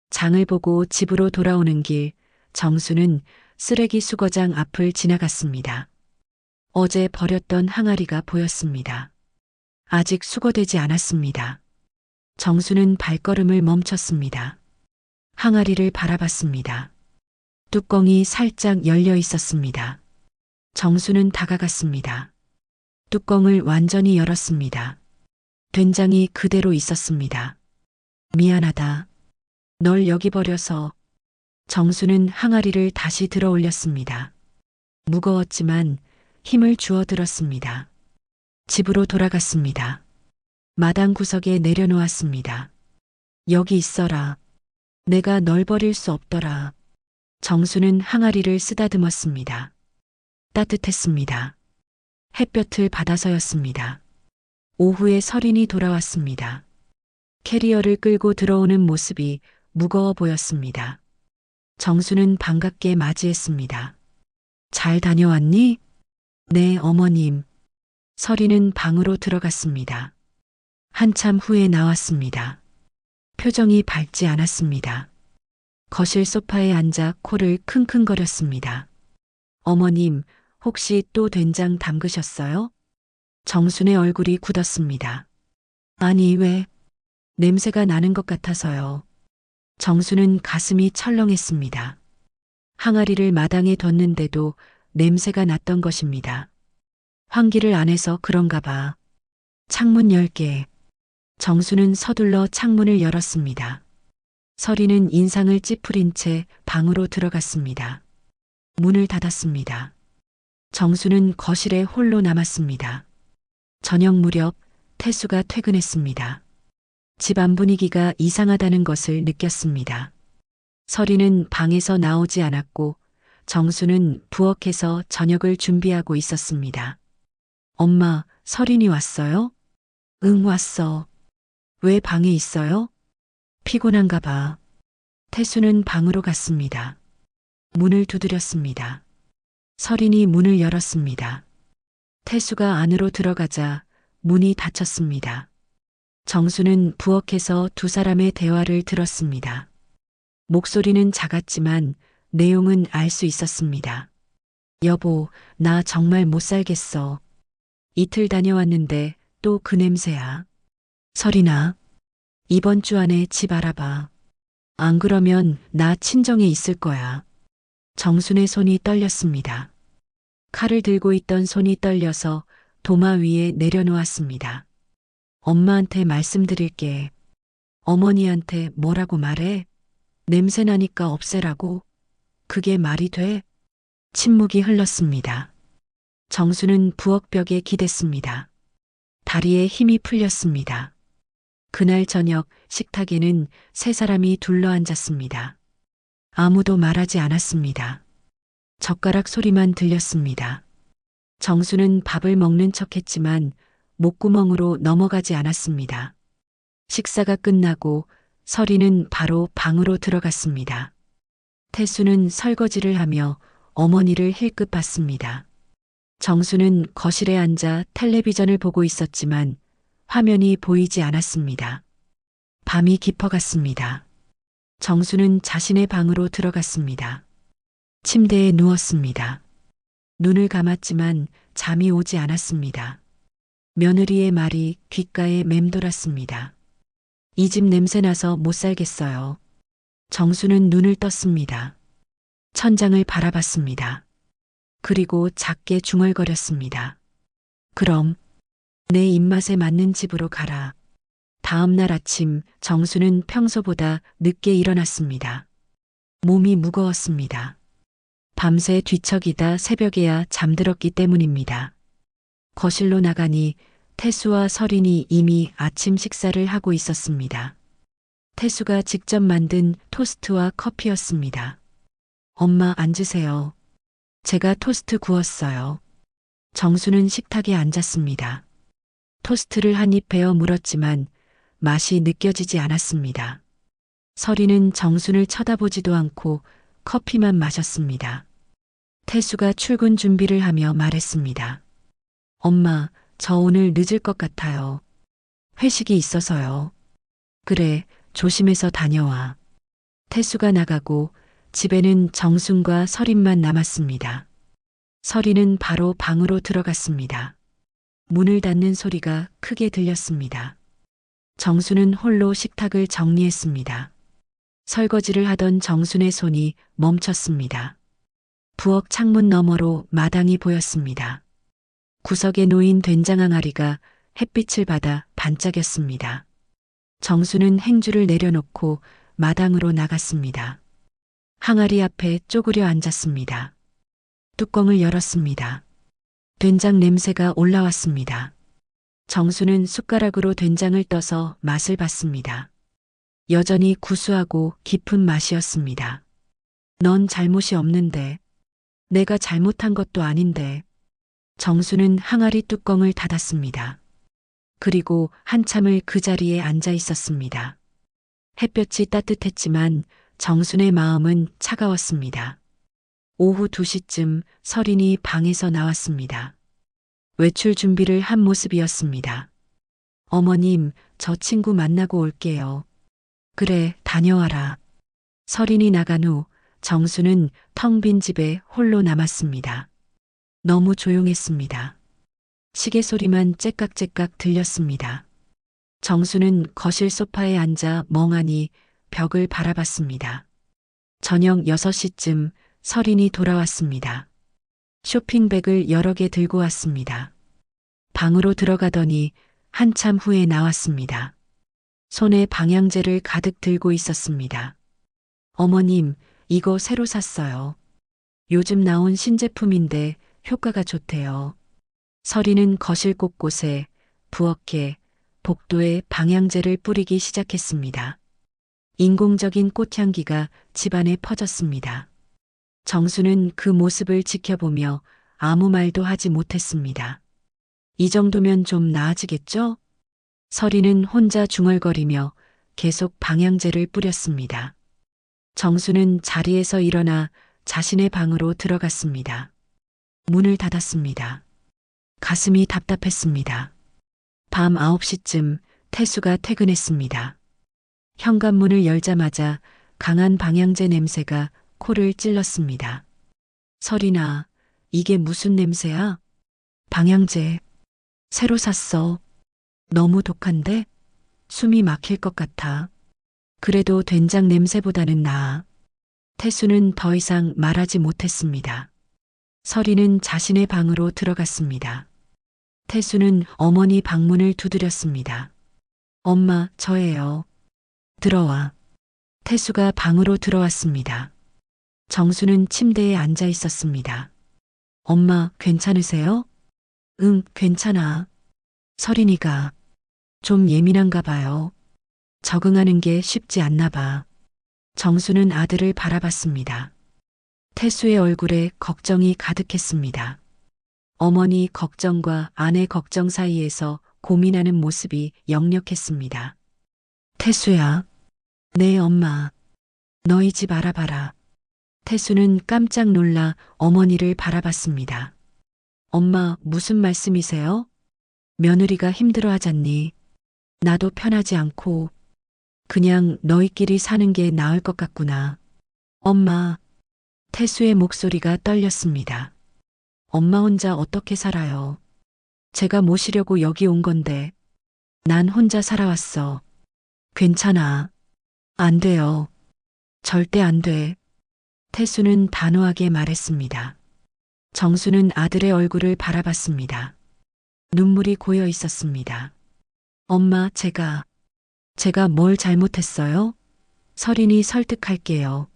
장을 보고 집으로 돌아오는 길, 정순은 쓰레기 수거장 앞을 지나갔습니다. 어제 버렸던 항아리가 보였습니다. 아직 수거되지 않았습니다. 정수는 발걸음을 멈췄습니다. 항아리를 바라봤습니다. 뚜껑이 살짝 열려 있었습니다. 정수는 다가갔습니다. 뚜껑을 완전히 열었습니다. 된장이 그대로 있었습니다. 미안하다. 널 여기 버려서. 정수는 항아리를 다시 들어 올렸습니다. 무거웠지만 힘을 주어 들었습니다. 집으로 돌아갔습니다. 마당 구석에 내려놓았습니다. 여기 있어라. 내가 널 버릴 수 없더라. 정수는 항아리를 쓰다듬었습니다. 따뜻했습니다. 햇볕을 받아서였습니다. 오후에 설인이 돌아왔습니다. 캐리어를 끌고 들어오는 모습이 무거워 보였습니다. 정수는 반갑게 맞이했습니다. 잘 다녀왔니? 네, 어머님. 설이는 방으로 들어갔습니다. 한참 후에 나왔습니다. 표정이 밝지 않았습니다. 거실 소파에 앉아 코를 킁킁거렸습니다. 어머님, 혹시 또 된장 담그셨어요? 정순의 얼굴이 굳었습니다. 아니, 왜? 냄새가 나는 것 같아서요. 정수는 가슴이 철렁했습니다. 항아리를 마당에 뒀는데도 냄새가 났던 것입니다. 환기를 안 해서 그런가 봐. 창문 열게. 정수는 서둘러 창문을 열었습니다. 설이는 인상을 찌푸린 채 방으로 들어갔습니다. 문을 닫았습니다. 정수는 거실에 홀로 남았습니다. 저녁 무렵 태수가 퇴근했습니다. 집안 분위기가 이상하다는 것을 느꼈습니다. 설이는 방에서 나오지 않았고 정수는 부엌에서 저녁을 준비하고 있었습니다. 엄마, 설인이 왔어요? 응, 왔어. 왜 방에 있어요? 피곤한가 봐. 태수는 방으로 갔습니다. 문을 두드렸습니다. 설인이 문을 열었습니다. 태수가 안으로 들어가자 문이 닫혔습니다. 정수는 부엌에서 두 사람의 대화를 들었습니다. 목소리는 작았지만 내용은 알 수 있었습니다. 여보, 나 정말 못 살겠어. 이틀 다녀왔는데 또 그 냄새야. 설이나, 이번 주 안에 집 알아봐. 안 그러면 나 친정에 있을 거야. 정순의 손이 떨렸습니다. 칼을 들고 있던 손이 떨려서 도마 위에 내려놓았습니다. 엄마한테 말씀드릴게. 어머니한테 뭐라고 말해? 냄새 나니까 없애라고? 그게 말이 돼? 침묵이 흘렀습니다. 정수는 부엌벽에 기댔습니다. 다리에 힘이 풀렸습니다. 그날 저녁 식탁에는 세 사람이 둘러앉았습니다. 아무도 말하지 않았습니다. 젓가락 소리만 들렸습니다. 정수는 밥을 먹는 척했지만 목구멍으로 넘어가지 않았습니다. 식사가 끝나고 설이는 바로 방으로 들어갔습니다. 태수는 설거지를 하며 어머니를 힐끗 봤습니다. 정수는 거실에 앉아 텔레비전을 보고 있었지만 화면이 보이지 않았습니다. 밤이 깊어갔습니다. 정수는 자신의 방으로 들어갔습니다. 침대에 누웠습니다. 눈을 감았지만 잠이 오지 않았습니다. 며느리의 말이 귓가에 맴돌았습니다. 이 집 냄새 나서 못 살겠어요. 정수는 눈을 떴습니다. 천장을 바라봤습니다. 그리고 작게 중얼거렸습니다. 그럼 내 입맛에 맞는 집으로 가라. 다음 날 아침 정수는 평소보다 늦게 일어났습니다. 몸이 무거웠습니다. 밤새 뒤척이다 새벽에야 잠들었기 때문입니다. 거실로 나가니 태수와 설인이 이미 아침 식사를 하고 있었습니다. 태수가 직접 만든 토스트와 커피였습니다. 엄마 앉으세요. 제가 토스트 구웠어요. 정수는 식탁에 앉았습니다. 토스트를 한 입 베어 물었지만 맛이 느껴지지 않았습니다. 설이는 정순을 쳐다보지도 않고 커피만 마셨습니다. 태수가 출근 준비를 하며 말했습니다. 엄마, 저 오늘 늦을 것 같아요. 회식이 있어서요. 그래, 조심해서 다녀와. 태수가 나가고 집에는 정순과 설인만 남았습니다. 설이는 바로 방으로 들어갔습니다. 문을 닫는 소리가 크게 들렸습니다. 정순은 홀로 식탁을 정리했습니다. 설거지를 하던 정순의 손이 멈췄습니다. 부엌 창문 너머로 마당이 보였습니다. 구석에 놓인 된장 항아리가 햇빛을 받아 반짝였습니다. 정수는 행주를 내려놓고 마당으로 나갔습니다. 항아리 앞에 쪼그려 앉았습니다. 뚜껑을 열었습니다. 된장 냄새가 올라왔습니다. 정수는 숟가락으로 된장을 떠서 맛을 봤습니다. 여전히 구수하고 깊은 맛이었습니다. 넌 잘못이 없는데. 내가 잘못한 것도 아닌데. 정수는 항아리 뚜껑을 닫았습니다. 그리고 한참을 그 자리에 앉아 있었습니다. 햇볕이 따뜻했지만 정순의 마음은 차가웠습니다. 오후 2시쯤 설인이 방에서 나왔습니다. 외출 준비를 한 모습이었습니다. 어머님, 저 친구 만나고 올게요. 그래, 다녀와라. 설인이 나간 후 정수는 텅 빈 집에 홀로 남았습니다. 너무 조용했습니다. 시계 소리만 째깍째깍 들렸습니다. 정수는 거실 소파에 앉아 멍하니 벽을 바라봤습니다. 저녁 6시쯤 설인이 돌아왔습니다. 쇼핑백을 여러 개 들고 왔습니다. 방으로 들어가더니 한참 후에 나왔습니다. 손에 방향제를 가득 들고 있었습니다. 어머님, 이거 새로 샀어요. 요즘 나온 신제품인데 효과가 좋대요. 설이는 거실 곳곳에 부엌에 복도에 방향제를 뿌리기 시작했습니다. 인공적인 꽃향기가 집안에 퍼졌습니다. 정수는 그 모습을 지켜보며 아무 말도 하지 못했습니다. 이 정도면 좀 나아지겠죠? 설이는 혼자 중얼거리며 계속 방향제를 뿌렸습니다. 정수는 자리에서 일어나 자신의 방으로 들어갔습니다. 문을 닫았습니다. 가슴이 답답했습니다. 밤 9시쯤 태수가 퇴근했습니다. 현관문을 열자마자 강한 방향제 냄새가 코를 찔렀습니다. 설이나, 이게 무슨 냄새야? 방향제. 새로 샀어. 너무 독한데? 숨이 막힐 것 같아. 그래도 된장 냄새보다는 나아. 태수는 더 이상 말하지 못했습니다. 설이는 자신의 방으로 들어갔습니다. 태수는 어머니 방문을 두드렸습니다. 엄마, 저예요. 들어와. 태수가 방으로 들어왔습니다. 정수는 침대에 앉아 있었습니다. 엄마, 괜찮으세요? 응, 괜찮아. 설인이가 좀 예민한가 봐요. 적응하는 게 쉽지 않나 봐. 정수는 아들을 바라봤습니다. 태수의 얼굴에 걱정이 가득했습니다. 어머니 걱정과 아내 걱정 사이에서 고민하는 모습이 역력했습니다. 태수야. 네, 엄마. 너희 집 알아봐라. 태수는 깜짝 놀라 어머니를 바라봤습니다. 엄마, 무슨 말씀이세요? 며느리가 힘들어하잖니. 나도 편하지 않고 그냥 너희끼리 사는 게 나을 것 같구나. 엄마. 태수의 목소리가 떨렸습니다. 엄마 혼자 어떻게 살아요? 제가 모시려고 여기 온 건데. 난 혼자 살아왔어. 괜찮아. 안 돼요. 절대 안 돼. 태수는 단호하게 말했습니다. 정수는 아들의 얼굴을 바라봤습니다. 눈물이 고여 있었습니다. 엄마, 제가 뭘 잘못했어요? 설인이 설득할게요.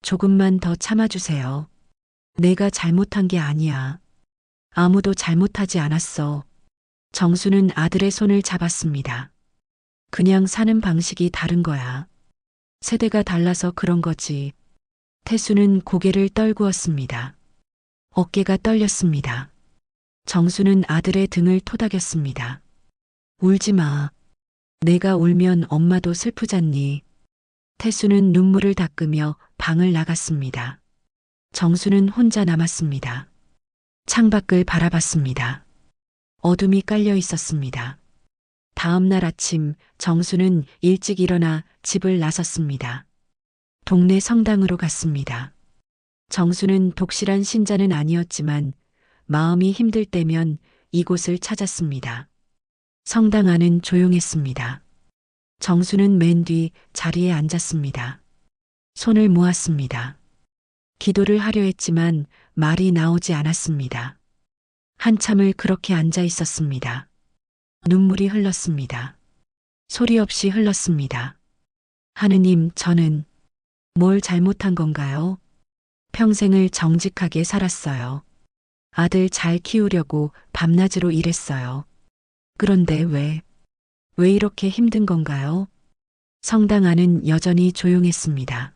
조금만 더 참아주세요. 내가 잘못한 게 아니야. 아무도 잘못하지 않았어. 정수는 아들의 손을 잡았습니다. 그냥 사는 방식이 다른 거야. 세대가 달라서 그런 거지. 태수는 고개를 떨구었습니다. 어깨가 떨렸습니다. 정수는 아들의 등을 토닥였습니다. 울지 마. 내가 울면 엄마도 슬프잖니. 태수는 눈물을 닦으며 방을 나갔습니다. 정수는 혼자 남았습니다. 창밖을 바라봤습니다. 어둠이 깔려 있었습니다. 다음 날 아침 정수는 일찍 일어나 집을 나섰습니다. 동네 성당으로 갔습니다. 정수는 독실한 신자는 아니었지만 마음이 힘들 때면 이곳을 찾았습니다. 성당 안은 조용했습니다. 정수는 맨 뒤 자리에 앉았습니다. 손을 모았습니다. 기도를 하려 했지만 말이 나오지 않았습니다. 한참을 그렇게 앉아 있었습니다. 눈물이 흘렀습니다. 소리 없이 흘렀습니다. 하느님, 저는 뭘 잘못한 건가요? 평생을 정직하게 살았어요. 아들 잘 키우려고 밤낮으로 일했어요. 그런데 왜 이렇게 힘든 건가요? 성당 안은 여전히 조용했습니다.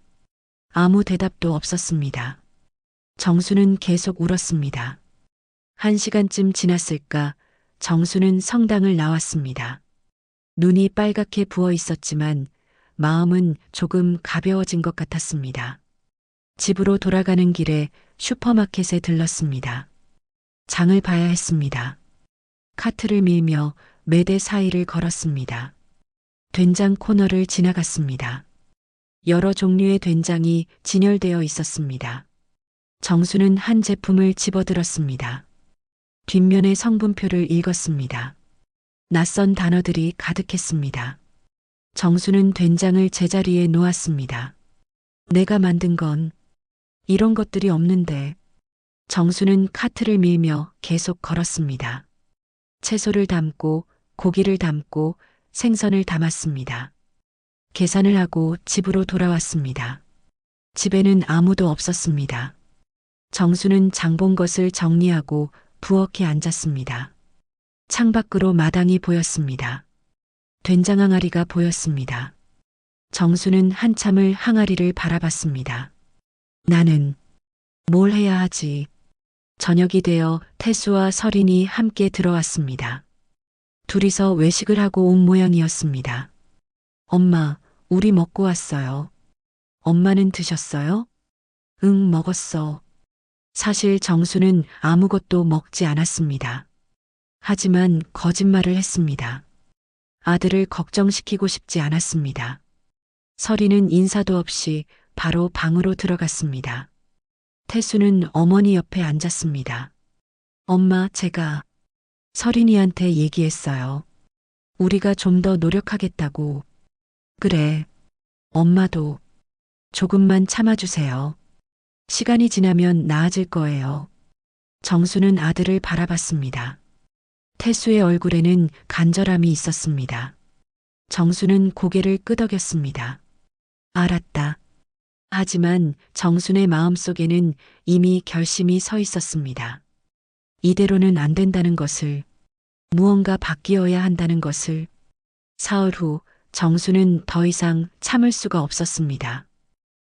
아무 대답도 없었습니다. 정수는 계속 울었습니다. 1시간쯤 지났을까 정수는 성당을 나왔습니다. 눈이 빨갛게 부어 있었지만 마음은 조금 가벼워진 것 같았습니다. 집으로 돌아가는 길에 슈퍼마켓에 들렀습니다. 장을 봐야 했습니다. 카트를 밀며 매대 사이를 걸었습니다. 된장 코너를 지나갔습니다. 여러 종류의 된장이 진열되어 있었습니다. 정수는 한 제품을 집어들었습니다. 뒷면의 성분표를 읽었습니다. 낯선 단어들이 가득했습니다. 정수는 된장을 제자리에 놓았습니다. 내가 만든 건 이런 것들이 없는데. 정수는 카트를 밀며 계속 걸었습니다. 채소를 담고 고기를 담고 생선을 담았습니다. 계산을 하고 집으로 돌아왔습니다. 집에는 아무도 없었습니다. 정수는 장본 것을 정리하고 부엌에 앉았습니다. 창밖으로 마당이 보였습니다. 된장 항아리가 보였습니다. 정수는 한참을 항아리를 바라봤습니다. 나는 뭘 해야 하지? 저녁이 되어 태수와 설인이 함께 들어왔습니다. 둘이서 외식을 하고 온 모양이었습니다. 엄마, 우리 먹고 왔어요. 엄마는 드셨어요? 응, 먹었어. 사실 정수는 아무것도 먹지 않았습니다. 하지만 거짓말을 했습니다. 아들을 걱정시키고 싶지 않았습니다. 설이는 인사도 없이 바로 방으로 들어갔습니다. 태수는 어머니 옆에 앉았습니다. 엄마, 제가 설인이한테 얘기했어요. 우리가 좀 더 노력하겠다고. 그래. 엄마도 조금만 참아주세요. 시간이 지나면 나아질 거예요. 정수는 아들을 바라봤습니다. 태수의 얼굴에는 간절함이 있었습니다. 정수는 고개를 끄덕였습니다. 알았다. 하지만 정순의 마음속에는 이미 결심이 서 있었습니다. 이대로는 안 된다는 것을, 무언가 바뀌어야 한다는 것을. 사흘 후 정수는 더 이상 참을 수가 없었습니다.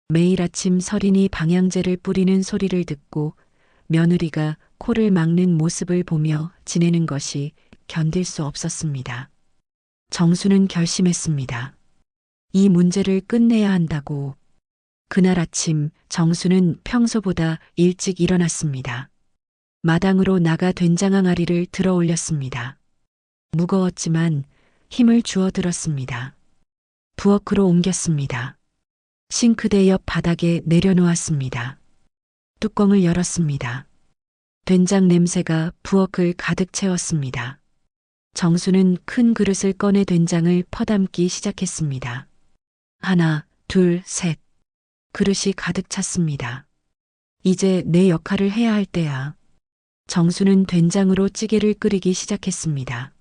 매일 아침 설인이 방향제를 뿌리는 소리를 듣고 며느리가 코를 막는 모습을 보며 지내는 것이 견딜 수 없었습니다. 정수는 결심했습니다. 이 문제를 끝내야 한다고. 그날 아침 정수는 평소보다 일찍 일어났습니다. 마당으로 나가 된장 항아리를 들어 올렸습니다. 무거웠지만 힘을 주어 들었습니다. 부엌으로 옮겼습니다. 싱크대 옆 바닥에 내려놓았습니다. 뚜껑을 열었습니다. 된장 냄새가 부엌을 가득 채웠습니다. 정수는 큰 그릇을 꺼내 된장을 퍼담기 시작했습니다. 하나, 둘, 셋. 그릇이 가득 찼습니다. 이제 내 역할을 해야 할 때야. 정수는 된장으로 찌개를 끓이기 시작했습니다.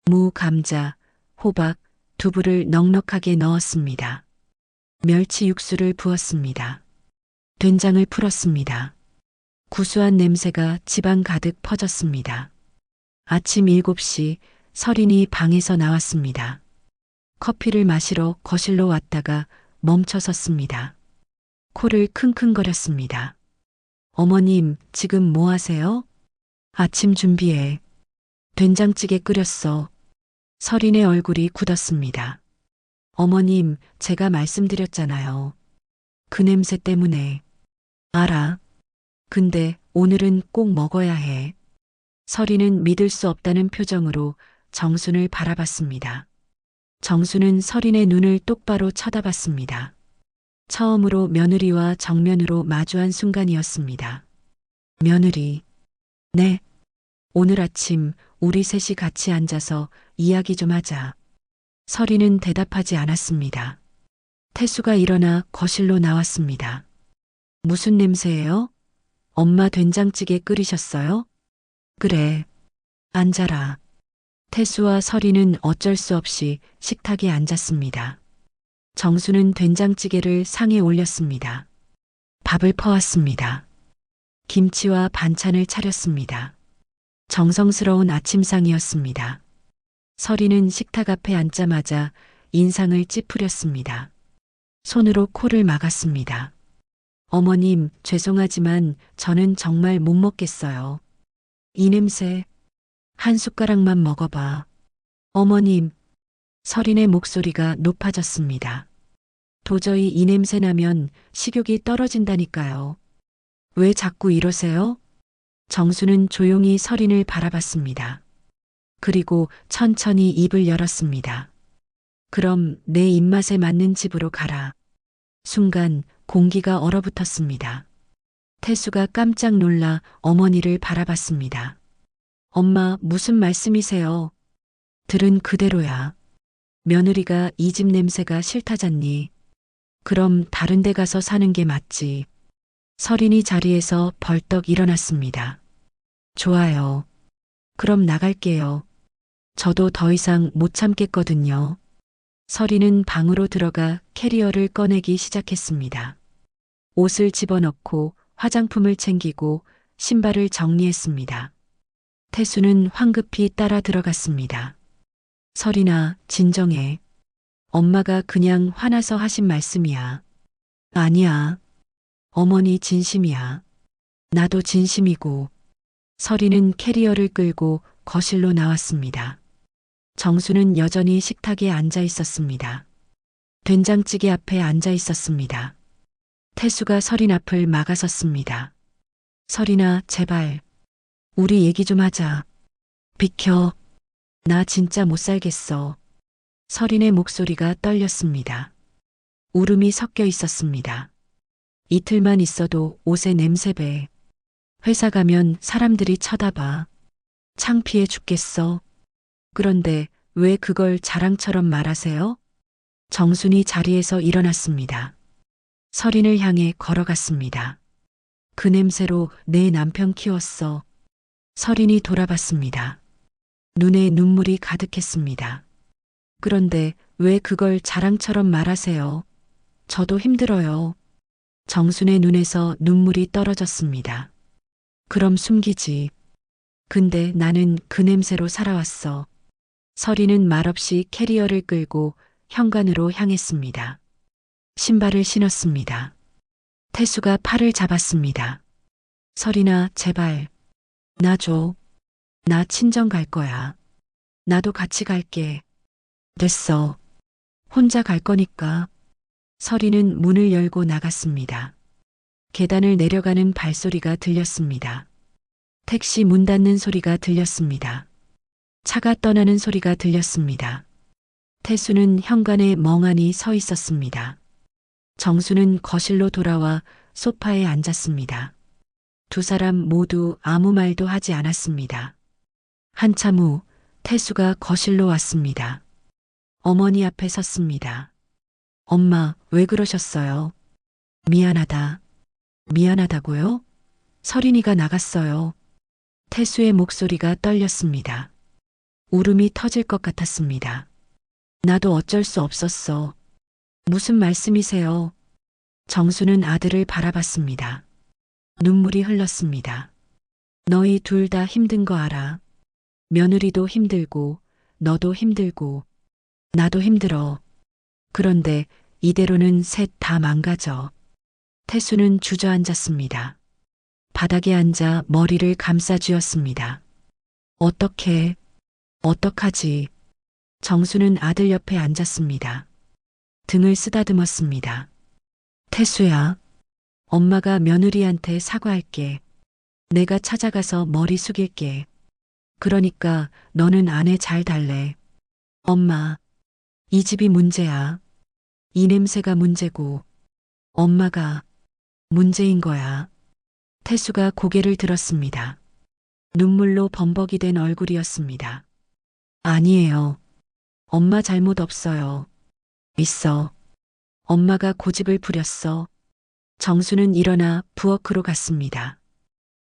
무, 감자, 호박, 두부를 넉넉하게 넣었습니다. 멸치 육수를 부었습니다. 된장을 풀었습니다. 구수한 냄새가 집안 가득 퍼졌습니다. 아침 7시 설인이 방에서 나왔습니다. 커피를 마시러 거실로 왔다가 멈춰 섰습니다. 코를 킁킁거렸습니다. 어머님, 지금 뭐 하세요? 아침 준비해. 된장찌개 끓였어. 설인의 얼굴이 굳었습니다. 어머님, 제가 말씀드렸잖아요. 그 냄새 때문에. 알아. 근데 오늘은 꼭 먹어야 해. 설인은 믿을 수 없다는 표정으로 정순을 바라봤습니다. 정순은 설인의 눈을 똑바로 쳐다봤습니다. 처음으로 며느리와 정면으로 마주한 순간이었습니다. 며느리. 네. 오늘 아침 우리 셋이 같이 앉아서 이야기 좀 하자. 설인은 대답하지 않았습니다. 태수가 일어나 거실로 나왔습니다. 무슨 냄새예요? 엄마 된장찌개 끓이셨어요? 그래. 앉아라. 태수와 설인은 어쩔 수 없이 식탁에 앉았습니다. 정수는 된장찌개를 상에 올렸습니다. 밥을 퍼왔습니다. 김치와 반찬을 차렸습니다. 정성스러운 아침상이었습니다. 서리는 식탁 앞에 앉자마자 인상을 찌푸렸습니다. 손으로 코를 막았습니다. 어머님, 죄송하지만 저는 정말 못 먹겠어요. 이 냄새, 한 숟가락만 먹어봐. 어머님, 서린의 목소리가 높아졌습니다. 도저히 이 냄새 나면 식욕이 떨어진다니까요. 왜 자꾸 이러세요? 정수는 조용히 서린을 바라봤습니다. 그리고 천천히 입을 열었습니다. 그럼 내 입맛에 맞는 집으로 가라. 순간 공기가 얼어붙었습니다. 태수가 깜짝 놀라 어머니를 바라봤습니다. 엄마, 무슨 말씀이세요? 들은 그대로야. 며느리가 이 집 냄새가 싫다잖니. 그럼 다른 데 가서 사는 게 맞지. 서린이 자리에서 벌떡 일어났습니다. 좋아요. 그럼 나갈게요. 저도 더 이상 못 참겠거든요. 서린은 방으로 들어가 캐리어를 꺼내기 시작했습니다. 옷을 집어넣고 화장품을 챙기고 신발을 정리했습니다. 태수는 황급히 따라 들어갔습니다. 서린아, 진정해. 엄마가 그냥 화나서 하신 말씀이야. 아니야. 어머니 진심이야. 나도 진심이고. 서린은 캐리어를 끌고 거실로 나왔습니다. 정수는 여전히 식탁에 앉아 있었습니다. 된장찌개 앞에 앉아 있었습니다. 태수가 서린 앞을 막아섰습니다. 서린아, 제발. 우리 얘기 좀 하자. 비켜. 나 진짜 못 살겠어. 서린의 목소리가 떨렸습니다. 울음이 섞여 있었습니다. 이틀만 있어도 옷에 냄새 배. 회사 가면 사람들이 쳐다봐. 창피해 죽겠어. 그런데 왜 그걸 자랑처럼 말하세요? 정순이 자리에서 일어났습니다. 서린을 향해 걸어갔습니다. 그 냄새로 내 남편 키웠어. 서린이 돌아봤습니다. 눈에 눈물이 가득했습니다. 그런데 왜 그걸 자랑처럼 말하세요? 저도 힘들어요. 정순의 눈에서 눈물이 떨어졌습니다. 그럼 숨기지. 근데 나는 그 냄새로 살아왔어. 서린은 말없이 캐리어를 끌고 현관으로 향했습니다. 신발을 신었습니다. 태수가 팔을 잡았습니다. 서린아, 제발. 나 줘. 나 친정 갈 거야. 나도 같이 갈게. 됐어. 혼자 갈 거니까. 서린은 문을 열고 나갔습니다. 계단을 내려가는 발소리가 들렸습니다. 택시 문 닫는 소리가 들렸습니다. 차가 떠나는 소리가 들렸습니다. 태수는 현관에 멍하니 서 있었습니다. 정수는 거실로 돌아와 소파에 앉았습니다. 두 사람 모두 아무 말도 하지 않았습니다. 한참 후 태수가 거실로 왔습니다. 어머니 앞에 섰습니다. 엄마, 왜 그러셨어요? 미안하다. 미안하다고요? 서린이가 나갔어요. 태수의 목소리가 떨렸습니다. 울음이 터질 것 같았습니다. 나도 어쩔 수 없었어. 무슨 말씀이세요? 정수는 아들을 바라봤습니다. 눈물이 흘렀습니다. 너희 둘 다 힘든 거 알아. 며느리도 힘들고, 너도 힘들고, 나도 힘들어. 그런데 이대로는 셋 다 망가져. 태수는 주저앉았습니다. 바닥에 앉아 머리를 감싸쥐었습니다. 어떡하지? 정수는 아들 옆에 앉았습니다. 등을 쓰다듬었습니다. 태수야, 엄마가 며느리한테 사과할게. 내가 찾아가서 머리 숙일게. 그러니까 너는 아내 잘 달래. 엄마, 이 집이 문제야. 이 냄새가 문제고, 엄마가 문제인 거야. 태수가 고개를 들었습니다. 눈물로 범벅이 된 얼굴이었습니다. 아니에요. 엄마 잘못 없어요. 있어. 엄마가 고집을 부렸어. 정수는 일어나 부엌으로 갔습니다.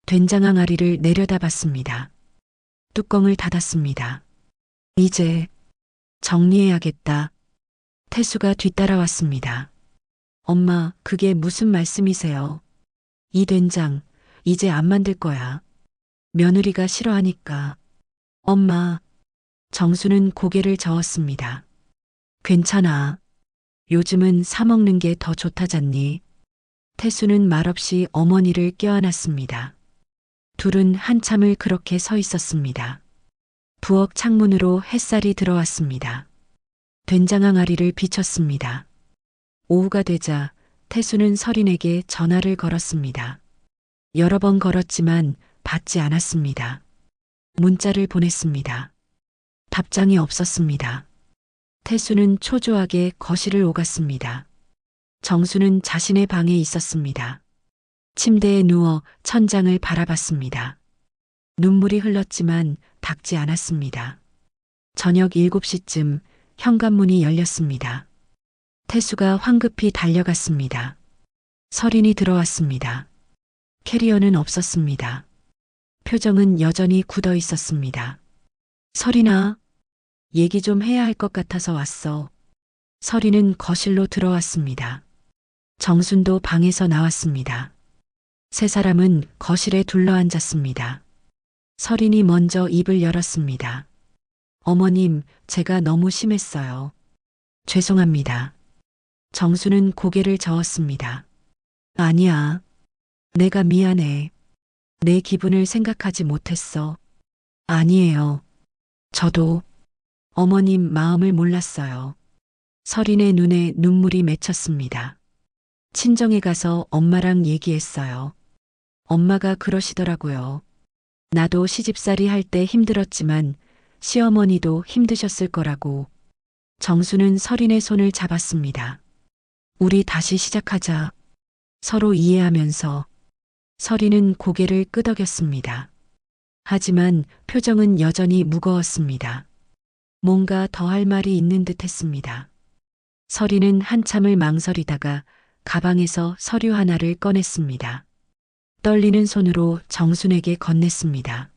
된장 항아리를 내려다봤습니다. 뚜껑을 닫았습니다. 이제 정리해야겠다. 태수가 뒤따라왔습니다. 엄마, 그게 무슨 말씀이세요? 이 된장, 이제 안 만들 거야. 며느리가 싫어하니까. 엄마, 정수는 고개를 저었습니다. 괜찮아. 요즘은 사 먹는 게 더 좋다잖니. 태수는 말없이 어머니를 껴안았습니다. 둘은 한참을 그렇게 서 있었습니다. 부엌 창문으로 햇살이 들어왔습니다. 된장 항아리를 비췄습니다. 오후가 되자 태수는 설인에게 전화를 걸었습니다. 여러 번 걸었지만 받지 않았습니다. 문자를 보냈습니다. 답장이 없었습니다. 태수는 초조하게 거실을 오갔습니다. 정수는 자신의 방에 있었습니다. 침대에 누워 천장을 바라봤습니다. 눈물이 흘렀지만 닦지 않았습니다. 저녁 7시쯤 현관문이 열렸습니다. 태수가 황급히 달려갔습니다. 설인이 들어왔습니다. 캐리어는 없었습니다. 표정은 여전히 굳어 있었습니다. 설인아, 얘기 좀 해야 할 것 같아서 왔어. 설인은 거실로 들어왔습니다. 정순도 방에서 나왔습니다. 세 사람은 거실에 둘러앉았습니다. 설인이 먼저 입을 열었습니다. 어머님, 제가 너무 심했어요. 죄송합니다. 정수는 고개를 저었습니다. 아니야. 내가 미안해. 내 기분을 생각하지 못했어. 아니에요. 저도 어머님 마음을 몰랐어요. 설인의 눈에 눈물이 맺혔습니다. 친정에 가서 엄마랑 얘기했어요. 엄마가 그러시더라고요. 나도 시집살이 할 때 힘들었지만 시어머니도 힘드셨을 거라고. 정수는 설인의 손을 잡았습니다. 우리 다시 시작하자. 서로 이해하면서. 설인은 고개를 끄덕였습니다. 하지만 표정은 여전히 무거웠습니다. 뭔가 더 할 말이 있는 듯 했습니다. 설인은 한참을 망설이다가 가방에서 서류 하나를 꺼냈습니다. 떨리는 손으로 정순에게 건넸습니다.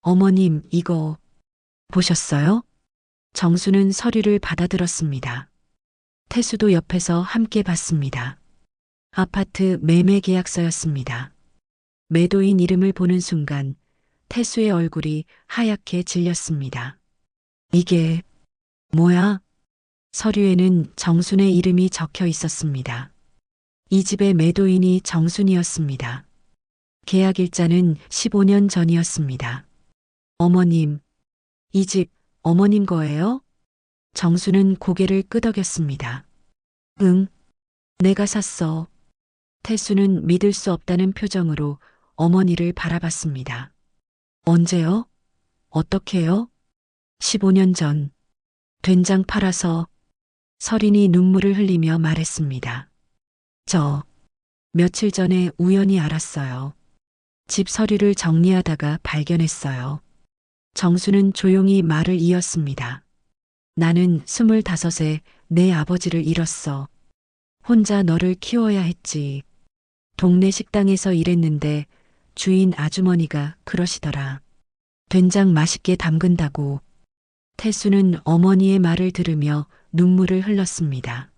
어머님, 이거 보셨어요? 정수는 서류를 받아들었습니다. 태수도 옆에서 함께 봤습니다. 아파트 매매 계약서였습니다. 매도인 이름을 보는 순간 태수의 얼굴이 하얗게 질렸습니다. 이게 뭐야? 서류에는 정순의 이름이 적혀 있었습니다. 이 집의 매도인이 정순이었습니다. 계약일자는 15년 전이었습니다. 어머님, 이 집 어머님 거예요? 정수는 고개를 끄덕였습니다. 응, 내가 샀어. 태수는 믿을 수 없다는 표정으로 어머니를 바라봤습니다. 언제요? 어떻게요? 15년 전. 된장 팔아서. 설인이 눈물을 흘리며 말했습니다. 저 며칠 전에 우연히 알았어요. 집 서류를 정리하다가 발견했어요. 정수는 조용히 말을 이었습니다. 나는 25에 내 아버지를 잃었어. 혼자 너를 키워야 했지. 동네 식당에서 일했는데 주인 아주머니가 그러시더라. 된장 맛있게 담근다고. 태수는 어머니의 말을 들으며 눈물을 흘렸습니다.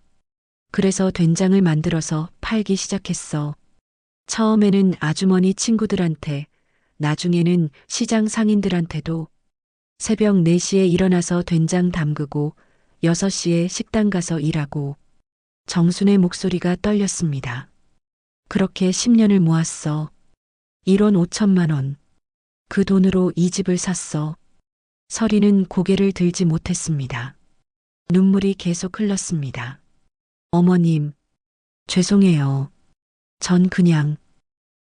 그래서 된장을 만들어서 팔기 시작했어. 처음에는 아주머니 친구들한테, 나중에는 시장 상인들한테도. 새벽 4시에 일어나서 된장 담그고 6시에 식당 가서 일하고. 정순의 목소리가 떨렸습니다. 그렇게 10년을 모았어. 1원 5천만 원. 그 돈으로 이 집을 샀어. 설이는 고개를 들지 못했습니다. 눈물이 계속 흘렀습니다. 어머님, 죄송해요. 전 그냥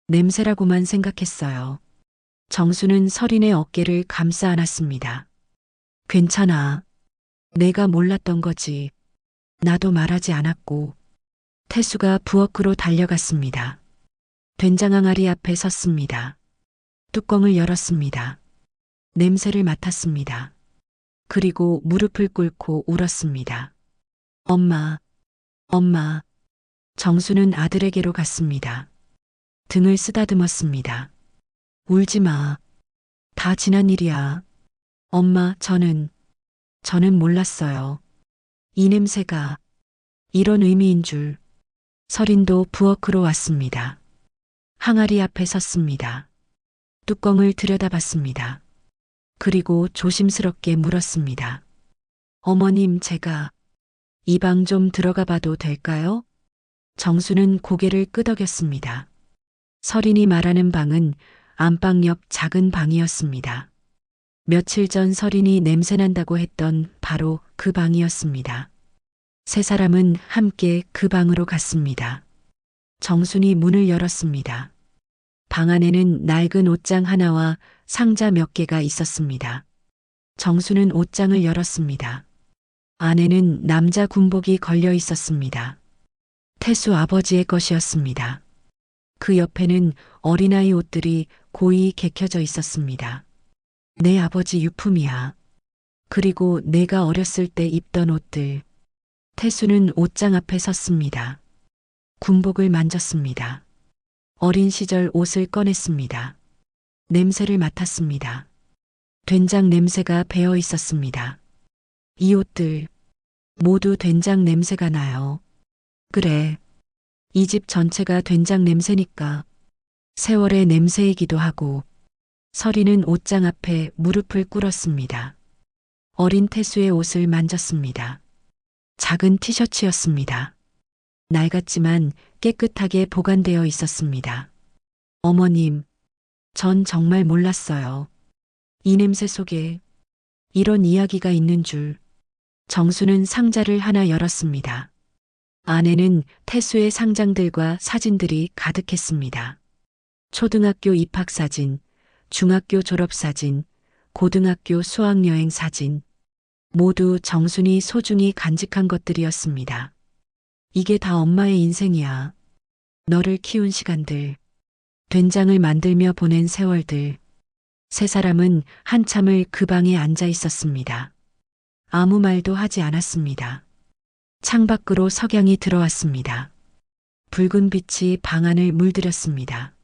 냄새라고만 생각했어요. 정수는 설인의 어깨를 감싸 안았습니다. 괜찮아. 내가 몰랐던 거지. 나도 말하지 않았고. 태수가 부엌으로 달려갔습니다. 된장 항아리 앞에 섰습니다. 뚜껑을 열었습니다. 냄새를 맡았습니다. 그리고 무릎을 꿇고 울었습니다. 엄마, 엄마. 정수는 아들에게로 갔습니다. 등을 쓰다듬었습니다. 울지 마. 다 지난 일이야. 엄마, 저는 몰랐어요. 이 냄새가 이런 의미인 줄. 설인도 부엌으로 왔습니다. 항아리 앞에 섰습니다. 뚜껑을 들여다봤습니다. 그리고 조심스럽게 물었습니다. 어머님, 제가 이 방 좀 들어가 봐도 될까요? 정수는 고개를 끄덕였습니다. 설인이 말하는 방은 안방 옆 작은 방이었습니다. 며칠 전 설인이 냄새난다고 했던 바로 그 방이었습니다. 세 사람은 함께 그 방으로 갔습니다. 정순이 문을 열었습니다. 방 안에는 낡은 옷장 하나와 상자 몇 개가 있었습니다. 정수는 옷장을 열었습니다. 안에는 남자 군복이 걸려 있었습니다. 태수 아버지의 것이었습니다. 그 옆에는 어린아이 옷들이 고이 개켜져 있었습니다. 내 아버지 유품이야. 그리고 내가 어렸을 때 입던 옷들. 태수는 옷장 앞에 섰습니다. 군복을 만졌습니다. 어린 시절 옷을 꺼냈습니다. 냄새를 맡았습니다. 된장 냄새가 배어 있었습니다. 이 옷들 모두 된장 냄새가 나요. 그래. 이 집 전체가 된장 냄새니까. 세월의 냄새이기도 하고. 설이는 옷장 앞에 무릎을 꿇었습니다. 어린 태수의 옷을 만졌습니다. 작은 티셔츠였습니다. 낡았지만 깨끗하게 보관되어 있었습니다. 어머님, 전 정말 몰랐어요. 이 냄새 속에 이런 이야기가 있는 줄. 정수는 상자를 하나 열었습니다. 안에는 태수의 상장들과 사진들이 가득했습니다. 초등학교 입학사진, 중학교 졸업사진, 고등학교 수학여행 사진, 모두 정순이 소중히 간직한 것들이었습니다. 이게 다 엄마의 인생이야. 너를 키운 시간들, 된장을 만들며 보낸 세월들. 세 사람은 한참을 그 방에 앉아 있었습니다. 아무 말도 하지 않았습니다. 창밖으로 석양이 들어왔습니다. 붉은 빛이 방 안을 물들였습니다.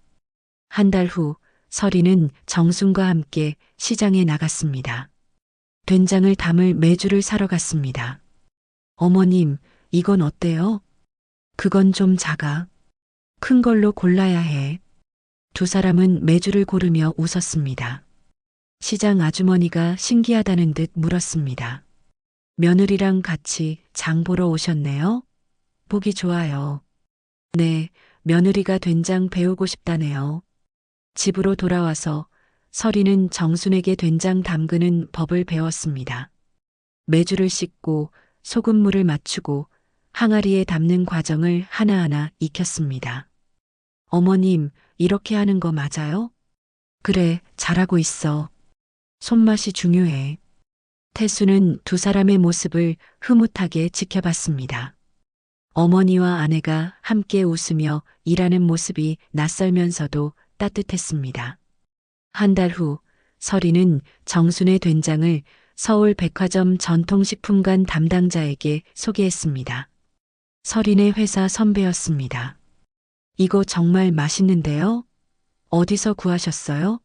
한 달 후 설이는 정순과 함께 시장에 나갔습니다. 된장을 담을 메주를 사러 갔습니다. 어머님, 이건 어때요? 그건 좀 작아. 큰 걸로 골라야 해. 두 사람은 메주를 고르며 웃었습니다. 시장 아주머니가 신기하다는 듯 물었습니다. 며느리랑 같이 장 보러 오셨네요? 보기 좋아요. 네, 며느리가 된장 배우고 싶다네요. 집으로 돌아와서 설이는 정순에게 된장 담그는 법을 배웠습니다. 메주를 씻고 소금물을 맞추고 항아리에 담는 과정을 하나하나 익혔습니다. 어머님, 이렇게 하는 거 맞아요? 그래, 잘하고 있어. 손맛이 중요해. 태수는 두 사람의 모습을 흐뭇하게 지켜봤습니다. 어머니와 아내가 함께 웃으며 일하는 모습이 낯설면서도 따뜻했습니다. 한 달 후 설이는 정순의 된장을 서울 백화점 전통식품관 담당자에게 소개했습니다. 설인의 회사 선배였습니다. 이거 정말 맛있는데요? 어디서 구하셨어요?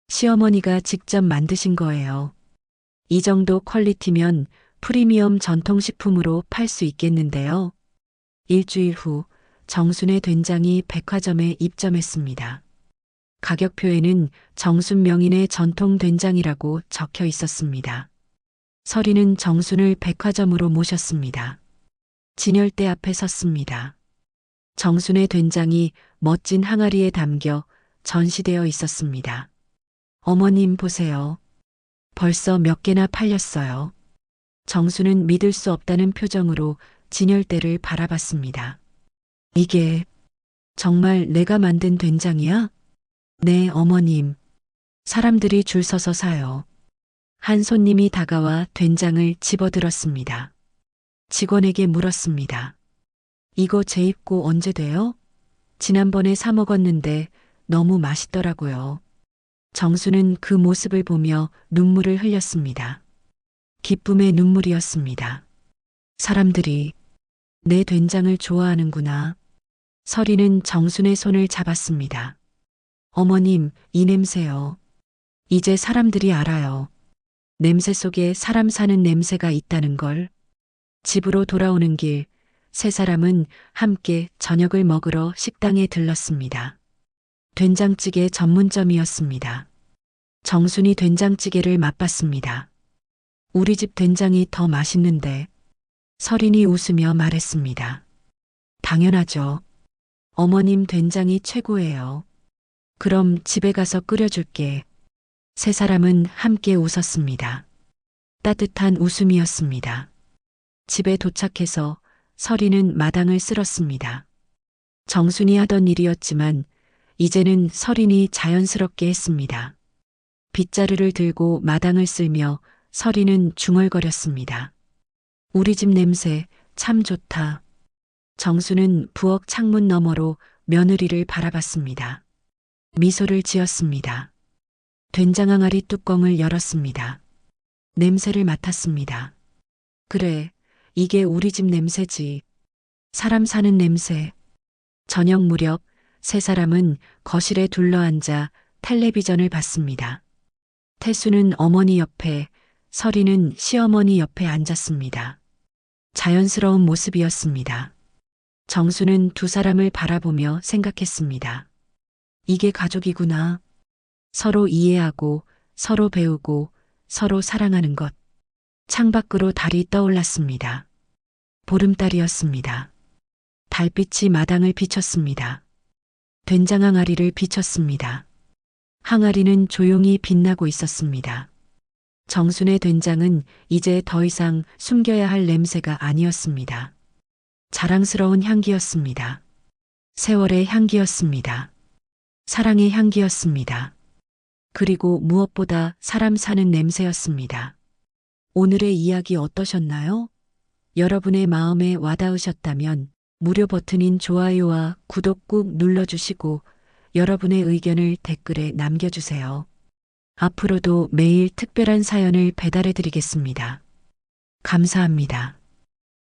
시어머니가 직접 만드신 거예요. 이 정도 퀄리티면 프리미엄 전통식품으로 팔 수 있겠는데요. 일주일 후 정순의 된장이 백화점에 입점했습니다. 가격표에는 정순 명인의 전통 된장이라고 적혀 있었습니다. 설이는 정순을 백화점으로 모셨습니다. 진열대 앞에 섰습니다. 정순의 된장이 멋진 항아리에 담겨 전시되어 있었습니다. 어머님 보세요. 벌써 몇 개나 팔렸어요. 정수는 믿을 수 없다는 표정으로 진열대를 바라봤습니다. 이게 정말 내가 만든 된장이야? 네, 어머님. 사람들이 줄 서서 사요. 한 손님이 다가와 된장을 집어들었습니다. 직원에게 물었습니다. 이거 재입고 언제 돼요? 지난번에 사 먹었는데 너무 맛있더라고요. 정수는 그 모습을 보며 눈물을 흘렸습니다. 기쁨의 눈물이었습니다. 사람들이 내 된장을 좋아하는구나. 설이는 정순의 손을 잡았습니다. 어머님, 이 냄새요. 이제 사람들이 알아요. 냄새 속에 사람 사는 냄새가 있다는 걸. 집으로 돌아오는 길, 세 사람은 함께 저녁을 먹으러 식당에 들렀습니다. 된장찌개 전문점이었습니다. 정순이 된장찌개를 맛봤습니다. 우리 집 된장이 더 맛있는데, 설인이 웃으며 말했습니다. 당연하죠. 어머님 된장이 최고예요. 그럼 집에 가서 끓여줄게. 세 사람은 함께 웃었습니다. 따뜻한 웃음이었습니다. 집에 도착해서 설이는 마당을 쓸었습니다. 정순이 하던 일이었지만 이제는 설인이 자연스럽게 했습니다. 빗자루를 들고 마당을 쓸며 설이는 중얼거렸습니다. 우리 집 냄새 참 좋다. 정수는 부엌 창문 너머로 며느리를 바라봤습니다. 미소를 지었습니다. 된장 항아리 뚜껑을 열었습니다. 냄새를 맡았습니다. 그래, 이게 우리 집 냄새지. 사람 사는 냄새. 저녁 무렵 세 사람은 거실에 둘러앉아 텔레비전을 봤습니다. 태수는 어머니 옆에, 설이는 시어머니 옆에 앉았습니다. 자연스러운 모습이었습니다. 정수는 두 사람을 바라보며 생각했습니다. 이게 가족이구나. 서로 이해하고, 서로 배우고, 서로 사랑하는 것. 창밖으로 달이 떠올랐습니다. 보름달이었습니다. 달빛이 마당을 비쳤습니다. 된장 항아리를 비췄습니다. 항아리는 조용히 빛나고 있었습니다. 정순의 된장은 이제 더 이상 숨겨야 할 냄새가 아니었습니다. 자랑스러운 향기였습니다. 세월의 향기였습니다. 사랑의 향기였습니다. 그리고 무엇보다 사람 사는 냄새였습니다. 오늘의 이야기 어떠셨나요? 여러분의 마음에 와닿으셨다면 무료 버튼인 좋아요와 구독 꾹 눌러주시고 여러분의 의견을 댓글에 남겨주세요. 앞으로도 매일 특별한 사연을 배달해 드리겠습니다. 감사합니다.